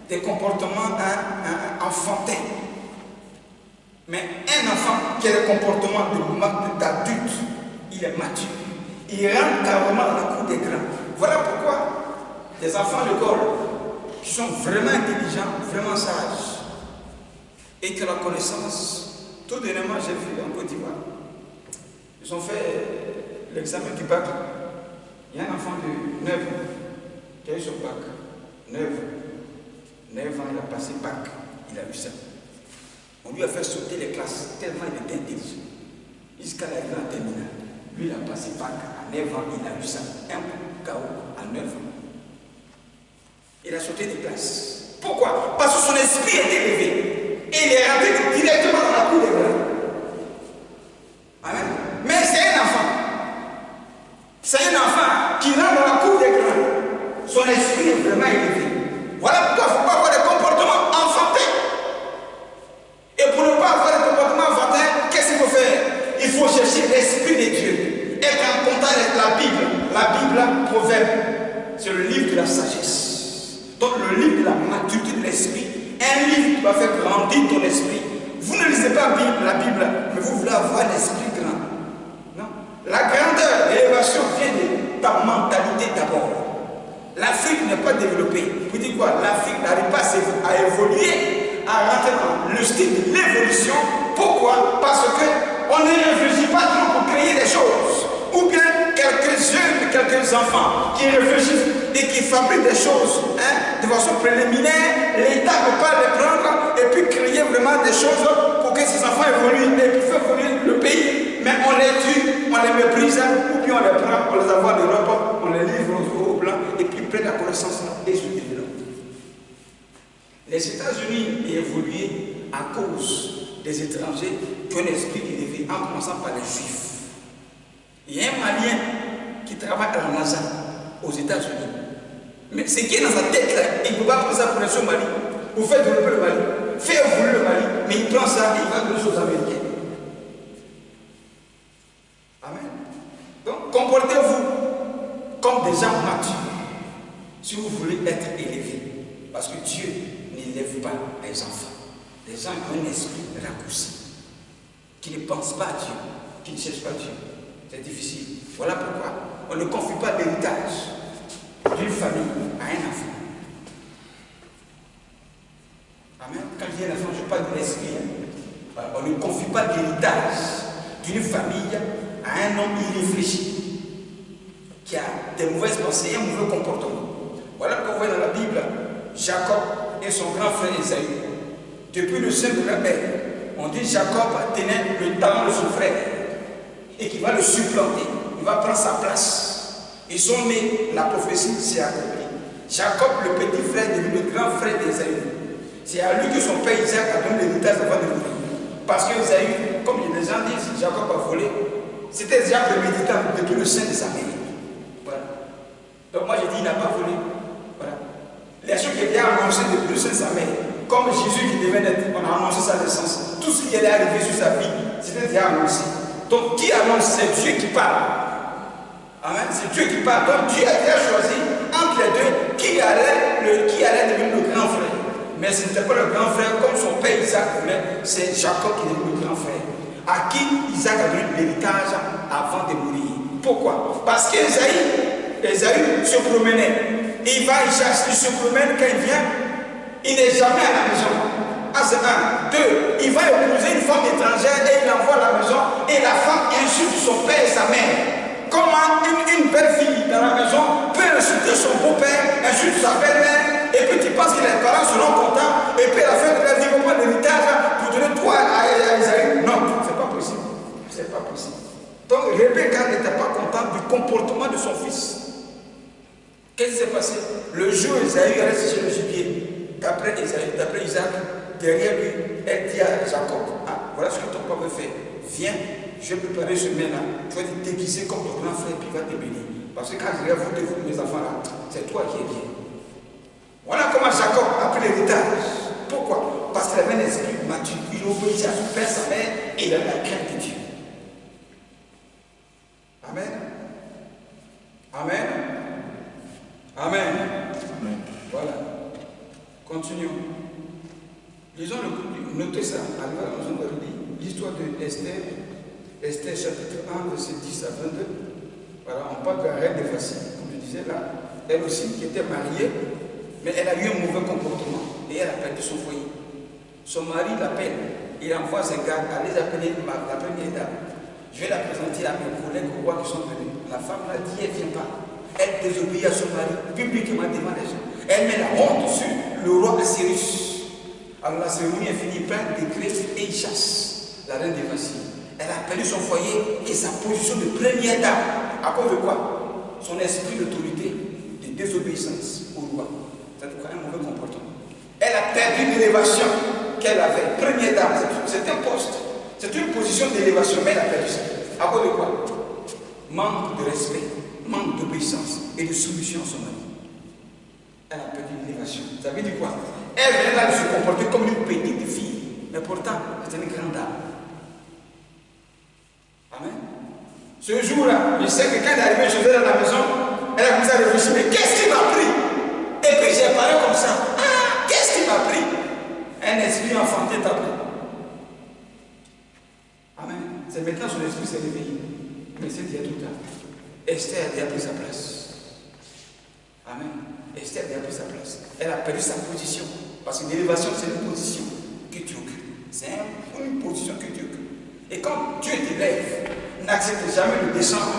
Des comportements enfantins. Mais un enfant qui a des comportements d'adulte, il est mature. Il rentre carrément dans la cour des grands. Voilà pourquoi les enfants de l'école qui sont vraiment intelligents, vraiment sages, et qui ont la connaissance, tout dernièrement j'ai vu en Côte d'Ivoire, ils ont fait l'examen du bac. Il y a un enfant de 9 ans qui a eu son bac. 9 ans, il a passé bac, il a eu ça. On lui a fait sauter les classes tellement il était intelligent. Jusqu'à la grande terminale. Lui, il a passé bac à 9 ans, il a eu ça. Un KO à 9 ans. Il a sauté des classes. Pourquoi? Parce que son esprit est élevé. Et il est rentré directement dans la cour des grands. Amen. Mais c'est un enfant. C'est un enfant qui rentre dans la cour des grands. Son esprit est vraiment élevé. Voilà pourquoi il ne faut pas avoir des comportements enfantins. Et pour ne pas avoir des comportements enfantins, qu'est-ce qu'il faut faire? Il faut chercher l'esprit de Dieu. Être en contact avec la Bible, Proverbe, c'est le livre de la sagesse. Donc le livre de la maturité de l'esprit. Un livre qui va faire grandir ton esprit. Vous ne lisez pas la Bible, mais vous voulez avoir l'esprit grand. Non. La grandeur, l'élévation vient de ta mentalité d'abord. L'Afrique n'est pas développée. Vous dites quoi? L'Afrique n'arrive pas à évoluer, à rentrer dans le style de l'évolution Pourquoi? Parce qu'on ne réfléchit pas trop pour créer des choses. Ou bien quelques jeunes, quelques enfants qui réfléchissent et qui fabriquent des choses de façon préliminaire. L'État ne peut pas les prendre et puis créer vraiment des choses pour que ces enfants évoluent et puis faire évoluer le pays. Mais on les tue, on les méprise, ou bien on les prend, on les envoie en Europe, on les livre aux Blancs et puis ils prennent la connaissance et se développent. Les États-Unis ont évolué à cause des étrangers qui ont un esprit élevé, en commençant par les Juifs. Il y a un Malien qui travaille à la NASA aux États-Unis. Mais ce qui est dans sa tête là, il ne peut pas prendre ça pour laisser au Mali. Vous faites développer le Mali, fait évoluer le Mali, mais il prend ça et il va donner aux Américains. Amen. Donc comportez-vous comme des gens matures si vous voulez être élevés. Parce que Dieu n'élève pas les enfants. Les gens qui ont un esprit raccourci, qui ne pensent pas à Dieu, qui ne cherchent pas Dieu. C'est difficile. Voilà pourquoi on ne confie pas l'héritage d'une famille à un enfant. Amen. Quand je dis un enfant, je parle de l'esprit. Voilà. On ne confie pas l'héritage d'une famille à un homme irréfléchi qui a des mauvaises pensées et un mauvais comportement. Voilà pourquoi vous voyez dans la Bible Jacob et son grand frère Esaü. Depuis le sein de leur mère, on dit Jacob tenait le talent de son frère et qu'il va le supplanter, il va prendre sa place. Ils sont nés, la prophétie s'est accomplie. Jacob, le petit frère, est devenu le grand frère d'Esaü. C'est à lui que son père Isaac a donné l'héritage avant de mourir. Parce que Esaü, comme les gens disent, Jacob a volé, c'était déjà prémédité depuis le sein de sa mère. Voilà. Donc moi j'ai dit, il n'a pas volé. Voilà. Les choses qui étaient annoncées depuis le sein de sa mère, comme Jésus qui devait naître, on a annoncé sa naissance. Tout ce qui allait arriver sur sa vie, c'était déjà annoncé. Donc qui annonce? C'est Dieu qui parle. Amen. C'est Dieu qui parle. Donc Dieu a déjà choisi entre les deux qui allait devenir le grand frère. Mais ce n'était pas le grand frère comme son père Isaac voulait, c'est Jacob qui est devenu le grand frère. À qui Isaac a donné l'héritage avant de mourir. Pourquoi? Parce qu'Esaü se promenait. Il va, il chasse, il se promène quand il vient. Il n'est jamais à la maison. Ah, c'est un. Deux, il va épouser une femme étrangère et il l'envoie à la maison. Et la femme insulte son père et sa mère. Comment une belle fille dans la maison peut insulter son beau-père, insulter sa belle-mère, et puis tu penses que les parents seront contents, et puis à la fin de la vie, ils vont prendre l'héritage pour donner toi à Isaïe. Non, c'est pas possible. C'est pas possible. Donc Rebecca n'était pas contente du comportement de son fils. Qu'est-ce qui s'est passé? Le jour où Isaïe allait chercher le gibier, d'après Isaac, derrière lui, elle dit à Jacob, ah, voilà ce que ton papa fait. Viens, je vais préparer ce mets-là. Tu vas te déguiser comme ton grand frère, puis il va te bénir. Parce que quand je regarde vous, mes enfants là, c'est toi qui es bien. Voilà comment Jacob a pris l'héritage. Pourquoi? Parce qu'il avait un esprit mature. Il obéissait à son père, sa mère, et il avait la crainte de Dieu. Amen. Amen. Amen. Amen. Voilà. Continuons. Lisons notez ça. Arrivé à la maison de l'histoire de Esther. Esther chapitre 1, verset 10 à 22. Voilà, on parle de la reine de Vassie, comme je disais là. Elle aussi, qui était mariée, mais elle a eu un mauvais comportement et elle a perdu son foyer. Son mari l'appelle, il envoie ses gars, allez appeler la première dame. Je vais la présenter à mes collègues rois qui sont venus. La femme l'a dit, elle ne vient pas. Elle désobéit à son mari, publiquement devant les gens. Elle met la honte sur le roi Assyrus. Alors la cérémonie est finie, plein de décrets et il chasse la reine de Vassie. Elle a perdu son foyer et sa position de première dame. À cause de quoi? Son esprit d'autorité, de désobéissance au roi. C'est-à-dire un mauvais comportement. Elle a perdu l'élévation qu'elle avait. Première dame, c'est un poste. C'est une position d'élévation, mais elle a perdu ça. À cause de quoi? Manque de respect, manque d'obéissance et de soumission à son mari. Elle a perdu l'élévation. Ça veut dire quoi? Elle venait là de se comporter comme une petite fille. Mais pourtant, c'est une grande dame. Amen. Ce jour-là, je sais que quand elle est arrivée chez elle à la maison, elle a commencé à réfléchir, mais qu'est-ce qui m'a pris? Et puis j'ai parlé comme ça. Ah, qu'est-ce qui m'a pris? Un esprit enfanté t'a pris. Amen. C'est maintenant son esprit s'est réveillé. Mais c'est il y a tout le temps. Esther a pris sa place. Amen. Esther a pris sa place. Elle a perdu sa position. Parce que l'élévation, c'est une position que tu occupes. C'est une une position que Dieu veut. Et quand Dieu t'élève, n'accepte jamais de descendre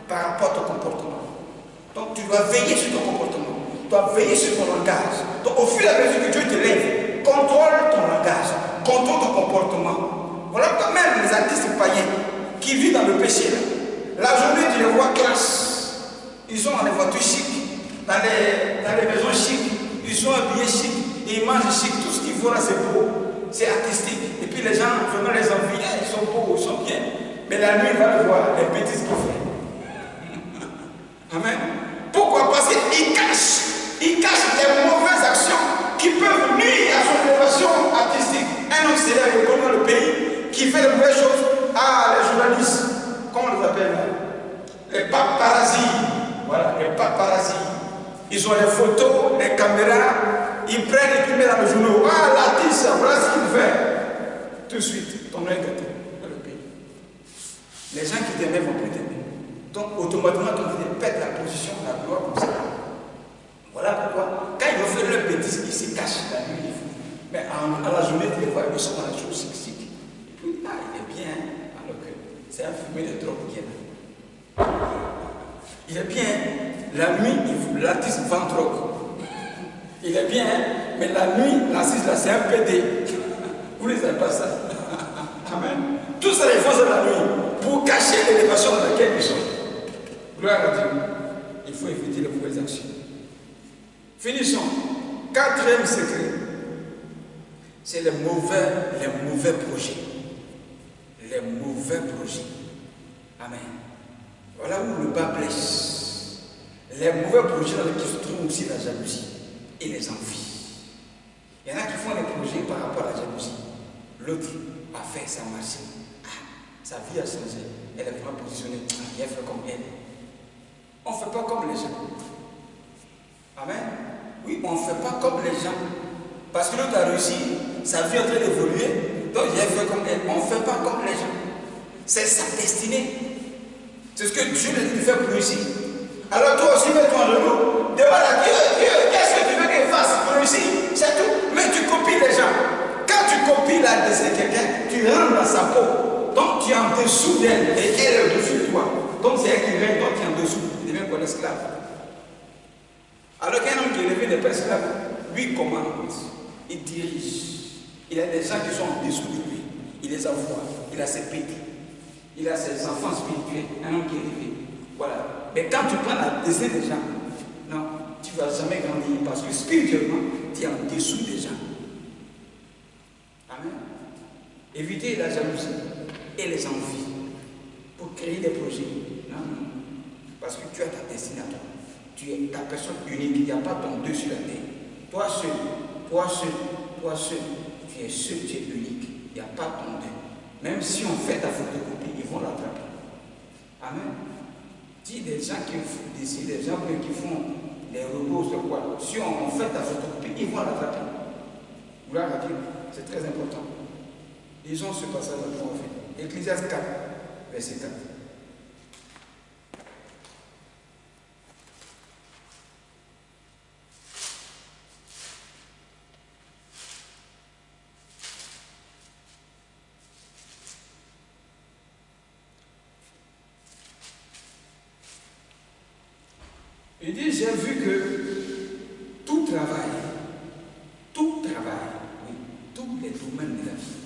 par rapport à ton comportement. Donc tu dois veiller sur ton comportement, tu dois veiller sur ton langage. Donc au fur et à mesure que Dieu t'élève, contrôle ton langage, contrôle ton comportement. Voilà quand même les artistes païens qui vivent dans le péché. La journée, tu les vois classe. Ils sont dans les voitures chics, dans les maisons chics, ils sont habillés chics, ils mangent chic, tout ce qu'ils font là c'est beau, c'est artistique. Et puis les gens vraiment les envient, ils sont beaux, ils sont bien. Mais la nuit, il va le voir, les bêtises qu'ils font. Amen. Pourquoi? Parce qu'ils cachent les mauvaises actions qui peuvent nuire à son élévation artistique. Un homme célèbre dans le pays qui fait les mauvaises choses. Ah, les journalistes, comment on les appelle là? Les paparazzi. Voilà, les paparazzi. Ils ont les photos, les caméras, ils prennent et puis mettent dans le journal. Ah, l'artiste, voilà ce qu'il fait. Tout de suite, ton œil gâté dans le pays. Les gens qui t'aimaient vont plus t'aimer. Donc, automatiquement, ton vie pète la position, la gloire comme ça. Voilà pourquoi, quand ils vont faire leur bêtise, ils se cachent la nuit. Mais à la journée, tu les vois, ils sont dans la chose sexy. Et puis, ah, il est bien, alors que c'est un fumé de drogue qui est là. Il est bien, la nuit, l'artiste vend drogue. Il est bien, mais la nuit, l'artiste là, c'est un PD. Vous ne savez pas ça. Amen. Tout ça, ils font ça la nuit pour cacher l'élévation dans laquelle ils sont. Gloire à Dieu. Il faut éviter les mauvaises actions. Finissons. Quatrième secret, c'est les mauvais projets. Les mauvais projets. Amen. Voilà où le bas blesse. Les mauvais projets dans lesquels se trouve aussi la jalousie et les envies. Il y en a qui font des projets par rapport à la jalousie. L'autre a fait sa marché. Sa vie a changé. Elle est vraiment positionnée. Il a fait comme elle. On ne fait pas comme les gens. Amen. Oui, on ne fait pas comme les gens. Parce que l'autre a réussi, sa vie est en train d'évoluer. Donc il a fait comme elle. On ne fait pas comme les gens. C'est sa destinée. C'est ce que Dieu lui a dit de faire pour réussir. Alors toi aussi, mets-toi en genoux. Demande à Dieu, qu'est-ce que tu veux qu'il fasse pour réussir? C'est tout. Mais tu copies les gens. Quand tu copies la destinée de quelqu'un, tu rentres dans sa peau. Donc tu es en dessous d'elle et elle est au-dessus de toi. Donc c'est elle qui règne, donc tu es en dessous. Tu deviens comme esclave. Alors qu'un homme qui est élevé n'est pas esclave, lui il commande, il dirige. Il a des gens qui sont en dessous de lui. Il les envoie. Il a ses pétés. Il a ses enfants spirituels. Un homme qui est élevé. Voilà. Mais quand tu prends la destinée des gens, non, tu ne vas jamais grandir parce que spirituellement, tu es en dessous des gens. Amen. Évitez la jalousie et les envies pour créer des projets. Non, non. Parce que tu as ta destinée à toi. Tu es ta personne unique. Il n'y a pas ton deux sur la terre. Toi seul, toi seul, toi seul. Tu es seul, tu es unique. Il n'y a pas ton deux. Même si on fait ta photocopie, ils vont l'attraper. Amen. Dis des gens qui font des gens qui font des robots, c'est quoi? Si on fait ta photocopie, ils vont l'attraper. Gloire à Dieu. C'est très important. Lisons ce passage à trois fait. Ecclésiaste 4, verset 4. Il dit, j'ai vu que tout travail, oui, tous les domaines de la vie,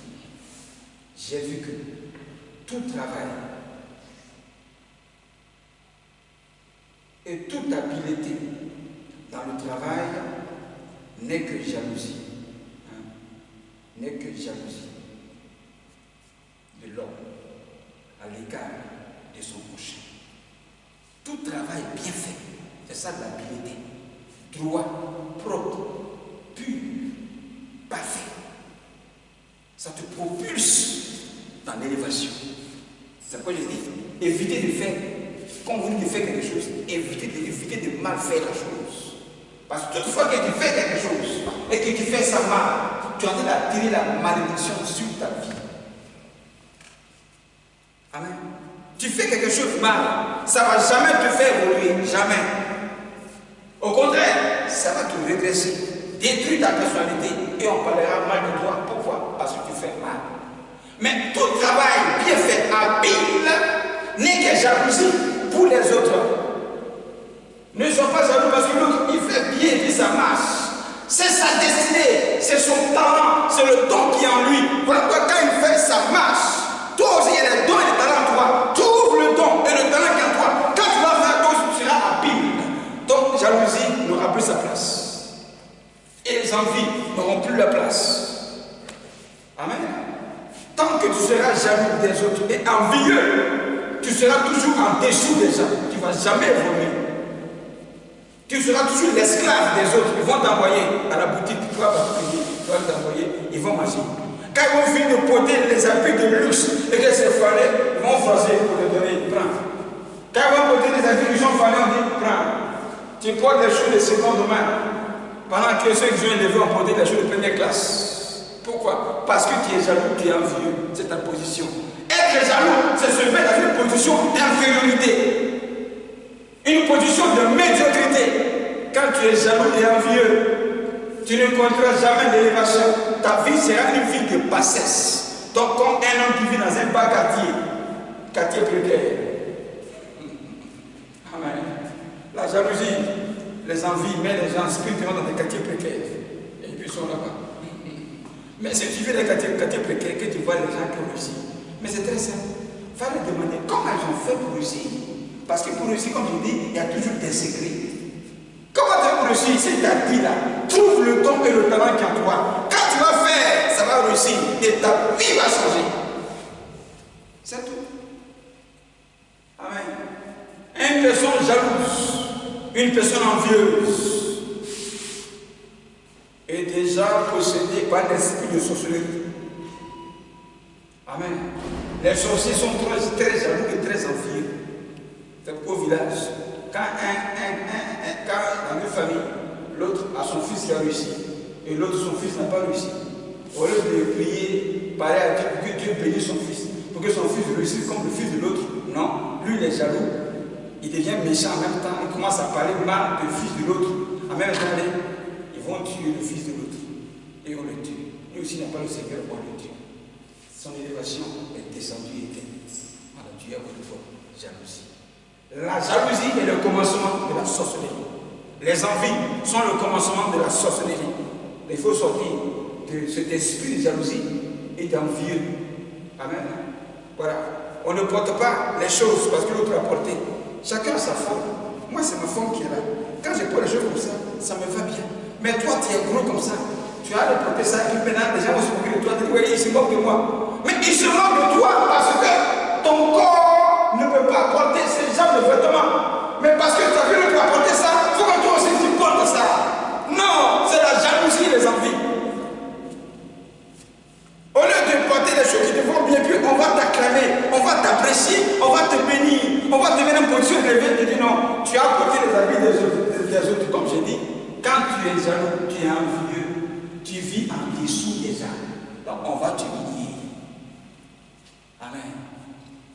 j'ai vu que tout travail et toute habileté dans le travail n'est que jalousie. N'est que jalousie de l'homme à l'égard de son prochain. Tout travail bien fait, c'est ça l'habileté. Droit, propre, pur, parfait. Ça te propulse dans l'élévation. C'est pourquoi je dis, évitez de faire, quand vous dites de faire quelque chose, évitez de mal faire la chose. Parce que toutefois que tu fais quelque chose et que tu fais ça mal, tu es en train d'attirer la malédiction sur ta vie. Amen. Tu fais quelque chose mal, ça ne va jamais te faire évoluer, jamais. Au contraire, ça va te régresser, détruire ta personnalité et on parlera mal de toi. Pourquoi? Parce que tu fait mal. Mais tout travail bien fait à pile n'est que jalousie pour les autres. Ne sois pas jaloux parce que l'autre il fait bien et puis ça marche. C'est sa destinée, c'est son talent, c'est le don qui est en lui. Voilà pourquoi quand il fait, ça marche. Toi aussi, il y a les dons et les talents en toi. Tu ouvres le don et le talent qui est en toi. Quand tu vas faire toi, tu seras habile. Donc, jalousie n'aura plus sa place. Et les envies n'auront plus la place. Amen. Tant que tu seras jaloux des autres et envieux, tu seras toujours en dessous des gens. Tu ne vas jamais évoluer. Tu seras toujours l'esclave des autres. Ils vont t'envoyer à la boutique, tu vas t'envoyer, ils vont manger. Quand ils vont finir de porter les habits de luxe et que c'est fallu, ils vont forcer pour te donner, prends. Quand ils vont porter les habits qui sont fallu, on dit, prends. Tu portes les choses de seconde main. Pendant que ceux qui sont élevés ont porté les choses de première classe. Pourquoi? Parce que tu es jaloux, tu es envieux. C'est ta position. Être jaloux, c'est se mettre dans une position d'infériorité. Une position de médiocrité. Quand tu es jaloux et envieux, tu ne connaîtras jamais d'élévation. Ta vie sera une vie de bassesse. Donc, comme un homme qui vit dans un bas quartier précaire. Amen. La jalousie, les envies, met les gens spirituellement dans des quartiers précaires. Et puis ils sont là-bas. Mais si tu vis dans des quartiers précaires, que tu vois les gens qui ont réussi. Mais c'est très simple. Il faut leur demander comment ils ont fait pour réussir. Parce que pour réussir, comme je dis, il y a toujours des secrets. Comment tu as réussi? C'est ta vie là. Trouve le don et le talent qui est en toi. Quand tu vas faire, ça va réussir. Et ta vie va changer. C'est tout. Amen. Une personne jalouse, une personne envieuse est déjà possédée par l'esprit de sorcellerie. Amen. Les sorciers sont très jaloux et très envieux. Au village, quand dans une famille, l'autre a son fils qui a réussi et l'autre son fils n'a pas réussi, au lieu de prier, parler à Dieu pour que Dieu bénisse son fils, pour que son fils réussisse comme le fils de l'autre, non, lui il est jaloux, il devient méchant en même temps, il commence à parler mal du fils de l'autre. En même temps, ils vont tuer le fils de l'autre et on le tue. Lui aussi n'a pas le Seigneur, on le tue. Son élévation est descendue et éteinte. Voilà, Dieu a beaucoup de fois jalousie. La jalousie est le commencement de la sorcellerie. Les envies sont le commencement de la sorcellerie. Il faut sortir de cet esprit de jalousie et d'envieux. Amen. Voilà. On ne porte pas les choses parce que l'autre a porté. Chacun a sa forme. Moi, c'est ma forme qui est là. Quand je porte les choses comme ça me va bien. Mais toi, tu es gros comme ça. Tu as de porter ça et maintenant, les gens vont se moquer de toi. Tu dis, oui, il se moque de moi. Mais il se moque de toi parce que ton corps ne peut pas porter ces genres de vêtements. Mais parce que tu as vu l'autre apporter ça, il faut que toi aussi tu portes ça. Non, c'est la jalousie et les envies. Au lieu de porter des choses qui te vont bien, puis on va t'acclamer, on va t'apprécier, on va te bénir, on va te mettre en position de lever et te dire non, tu as porté les habits des autres, comme j'ai dit. Quand tu es jaloux, tu es envieux, tu vis en dessous des gens. Donc on va t'humilier. Amen.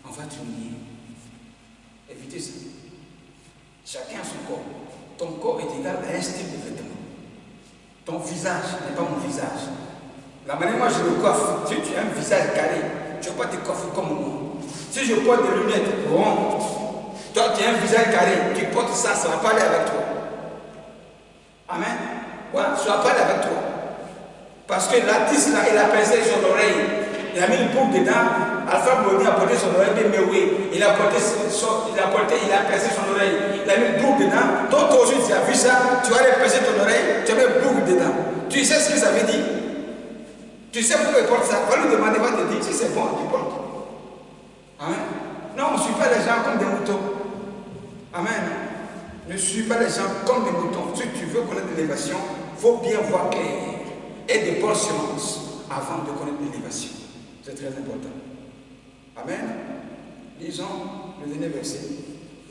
On va t'humilier. Évitez ça. Chacun a son corps. Ton corps est égal à un style de vêtement. Ton visage n'est pas mon visage. La manière dont moi je me coiffe, si tu as un visage carré, tu ne vas pas te coiffer comme moi. Si je porte des lunettes rondes, toi tu as un visage carré, tu portes ça, ça ne va pas aller avec toi. Amen. Voilà, ça ne va pas aller avec toi. Parce que l'artiste là, il a pincé son oreille. Il a mis une boucle dedans. Alpha Blondy a porté son oreille, mais oui, il a pincé son oreille. Il a mis une boucle dedans. Donc toi aussi, tu as vu ça, tu vas aller pincer ton oreille, tu as mis une boucle dedans. Tu sais ce que ça veut dire? Tu sais pourquoi il porte ça? Va lui demander, va te dire si c'est bon, tu portes. Amen. Non, on ne suit pas les gens comme des moutons. Amen. Ne suis pas les gens comme des moutons. Si tu veux connaître l'élévation, il faut bien voir clair et des bonnes semences avant de connaître l'élévation. C'est très important. Amen. Lisons le dernier verset,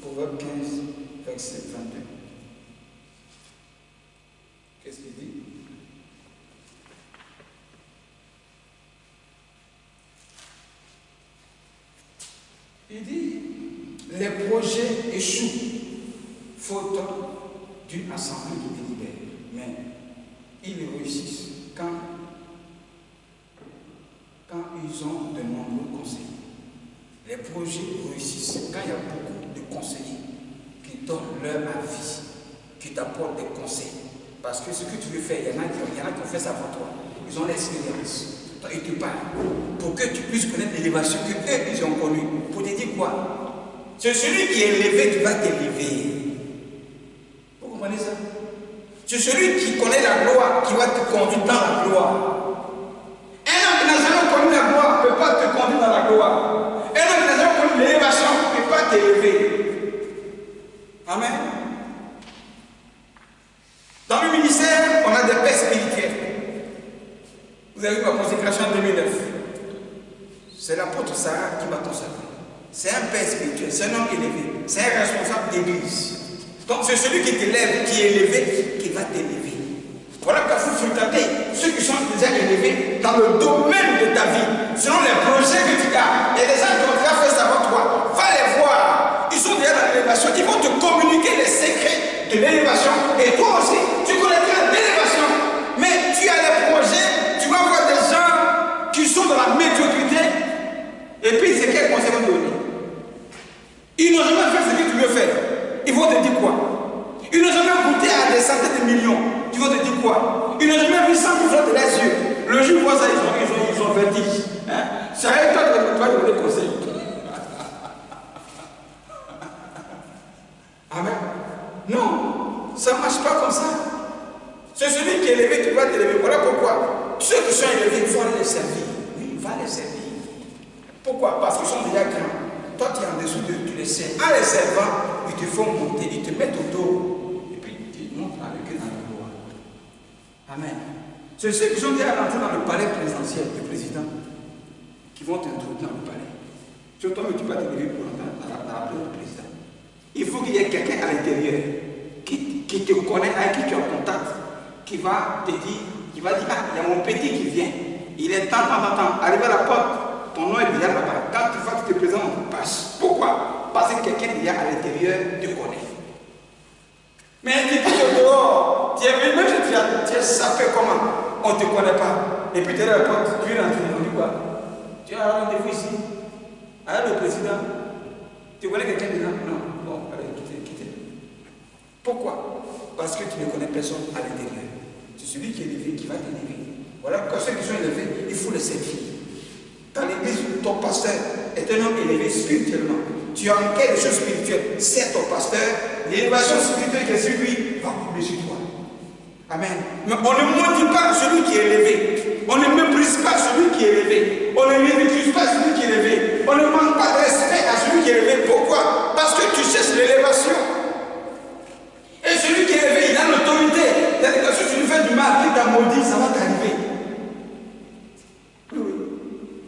Proverbe 15, verset 22. Qu'est-ce qu'il dit? Il dit, les projets échouent, faute d'une assemblée de délibérés, mais ils réussissent quand ils ont de nombreux conseillers. Les projets réussissent quand il y a beaucoup de conseillers qui donnent leur avis, qui t'apportent des conseils. Parce que ce que tu veux faire, il y en a qui ont fait ça pour toi. Ils ont l'expérience. Ils te parlent pour que tu puisses connaître l'élévation que eux, ils ont connue. Pour te dire quoi? C'est celui qui est élevé qui va t'élever. Vous comprenez ça? C'est celui qui connaît la gloire qui va te conduire dans la gloire. Un homme qui n'a jamais connu la gloire ne peut pas te conduire dans la gloire. Un homme qui n'a jamais connu l'élévation ne peut pas t'élever. Amen. Dans le ministère, on a des pères spirituels. Vous avez vu ma consécration en 2009. C'est l'apôtre Sarah qui m'a consacré. C'est un père spirituel, c'est un homme élevé, c'est un responsable d'église. Donc c'est celui qui t'élève, qui est élevé, qui va t'élever. Voilà qu'il faut fréquenter ceux qui sont déjà élevés dans le domaine de ta vie, selon les projets que tu as. Et les gens qui ont déjà fait ça avant toi, va les voir. Ils sont déjà dans l'élévation, ils vont te communiquer les secrets de l'élévation. Et toi aussi, tu connaîtras l'élévation. Mais tu as les projets, tu vas voir des gens qui sont dans la médiocrité. Et puis c'est quel conseil vont te donner? Ils n'ont jamais fait ce que tu veux faire. Ils vont te dire quoi? Ils n'ont jamais goûté à des centaines de millions. Ils vont te dire quoi? Ils n'ont jamais vu 100 000 de les yeux. Le jour où ils voient ça, ils ont vertige. Hein? C'est avec toi que tu vas donner des conseils. Amen. Non, ça ne marche pas comme ça. C'est celui qui est élevé qui va t'élever. Voilà pourquoi ceux qui sont élevés, il faut les servir. Oui, il va les servir. Pourquoi? Parce qu'ils sont déjà grands. Toi, tu es en dessous de tous les saints. En les servant, ils te font monter, ils te mettent au dos. Et puis, ils te montrent avec eux dans la gloire. Amen. C'est ceux qui sont déjà rentrés dans le palais présidentiel du président qui vont t'introduire dans le palais. C'est toi, mais tu vas t'élever pour entrer dans la place du président. Il faut qu'il y ait quelqu'un à l'intérieur qui te connaît, avec qui tu as contact, qui va te dire, ah, il y a mon petit qui vient. Il est temps, arrivé à la porte. Ton nom est déjà là-bas. Quand tu vas te présenter, on passe. Pourquoi? Parce que quelqu'un déjà à l'intérieur te connaît. Mais tu dis au dehors, tu es venu, même si tu es sapé comment? On ne te connaît pas. Et puis tu es à la porte, tu es rentré, on dit quoi? Tu as un rendez-vous ici. Alors le président, tu connais quelqu'un déjà? Non. Bon, allez, quittez. Pourquoi? Parce que tu ne connais personne à l'intérieur. C'est celui qui est élevé qui va t'élever. Voilà, quand ceux qui sont élevés, il faut les servir. Dans l'église, ton pasteur est un homme élevé spirituellement. Tu as en quelque chose spirituel. C'est ton pasteur. L'élévation spirituelle qui est sur lui va couler sur toi. Amen. Mais on ne maudit pas celui qui est élevé. On ne méprise pas celui qui est élevé. On ne méprise pas celui qui est élevé. On ne manque pas de respect à celui qui est élevé. Pourquoi? Parce que tu cherches l'élévation. Et celui qui est élevé, il a l'autorité. C'est-à-dire que si tu lui fais du mal, qu'il t'a maudit, ça va t'arriver.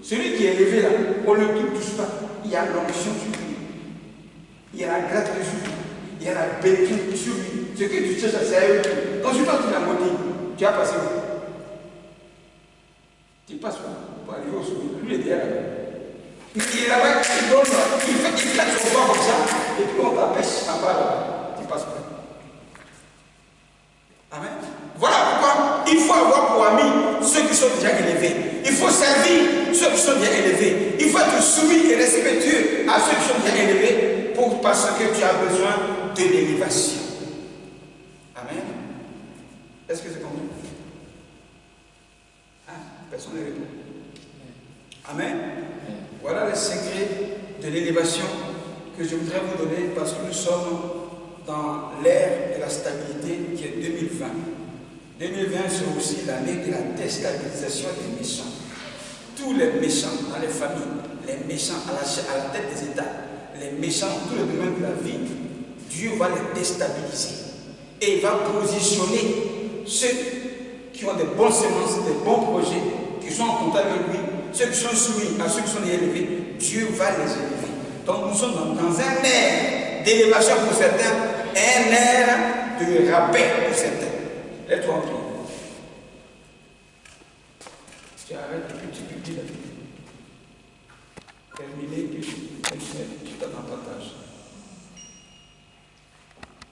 Celui qui est élevé là, on ne le touche pas. Il y a l'onction sur lui. Il y a la grâce sur lui. Il y a la bénédiction sur lui. Ce que tu cherches, c'est à eux. Donc si toi tu l'as maudit, tu as passé où? Tu passes où? Pour arriver au sommet. Lui il est derrière là. Il est là-bas, il donne, il claque son bras comme ça. Et puis on t'empêche en bas là. Tu passes pas. Amen. Voilà pourquoi il faut avoir pour amis ceux qui sont déjà élevés. Il faut servir ceux qui sont bien élevés. Il faut être soumis et respectueux à ceux qui sont bien élevés parce que tu as besoin de l'élévation. Amen. Est-ce que c'est compris? Personne ne répond. Amen. Voilà le secret de l'élévation que je voudrais vous donner parce que nous sommes dans l'ère de la stabilité qui est 2020. 2020, c'est aussi l'année de la déstabilisation des méchants. Tous les méchants dans les familles, les méchants à la tête des États, les méchants dans tous les domaines de la vie, Dieu va les déstabiliser. Et il va positionner ceux qui ont des bonnes semences, des bons projets, qui sont en contact avec lui, ceux qui sont soumis à ceux qui sont élevés, Dieu va les élever. Donc nous sommes dans un air d'élévation pour certains, un air de rabais pour certains. Laisse-toi en prier. Tu arrêtes et puis tu dis la vie. Terminé, puis tu t'en partages.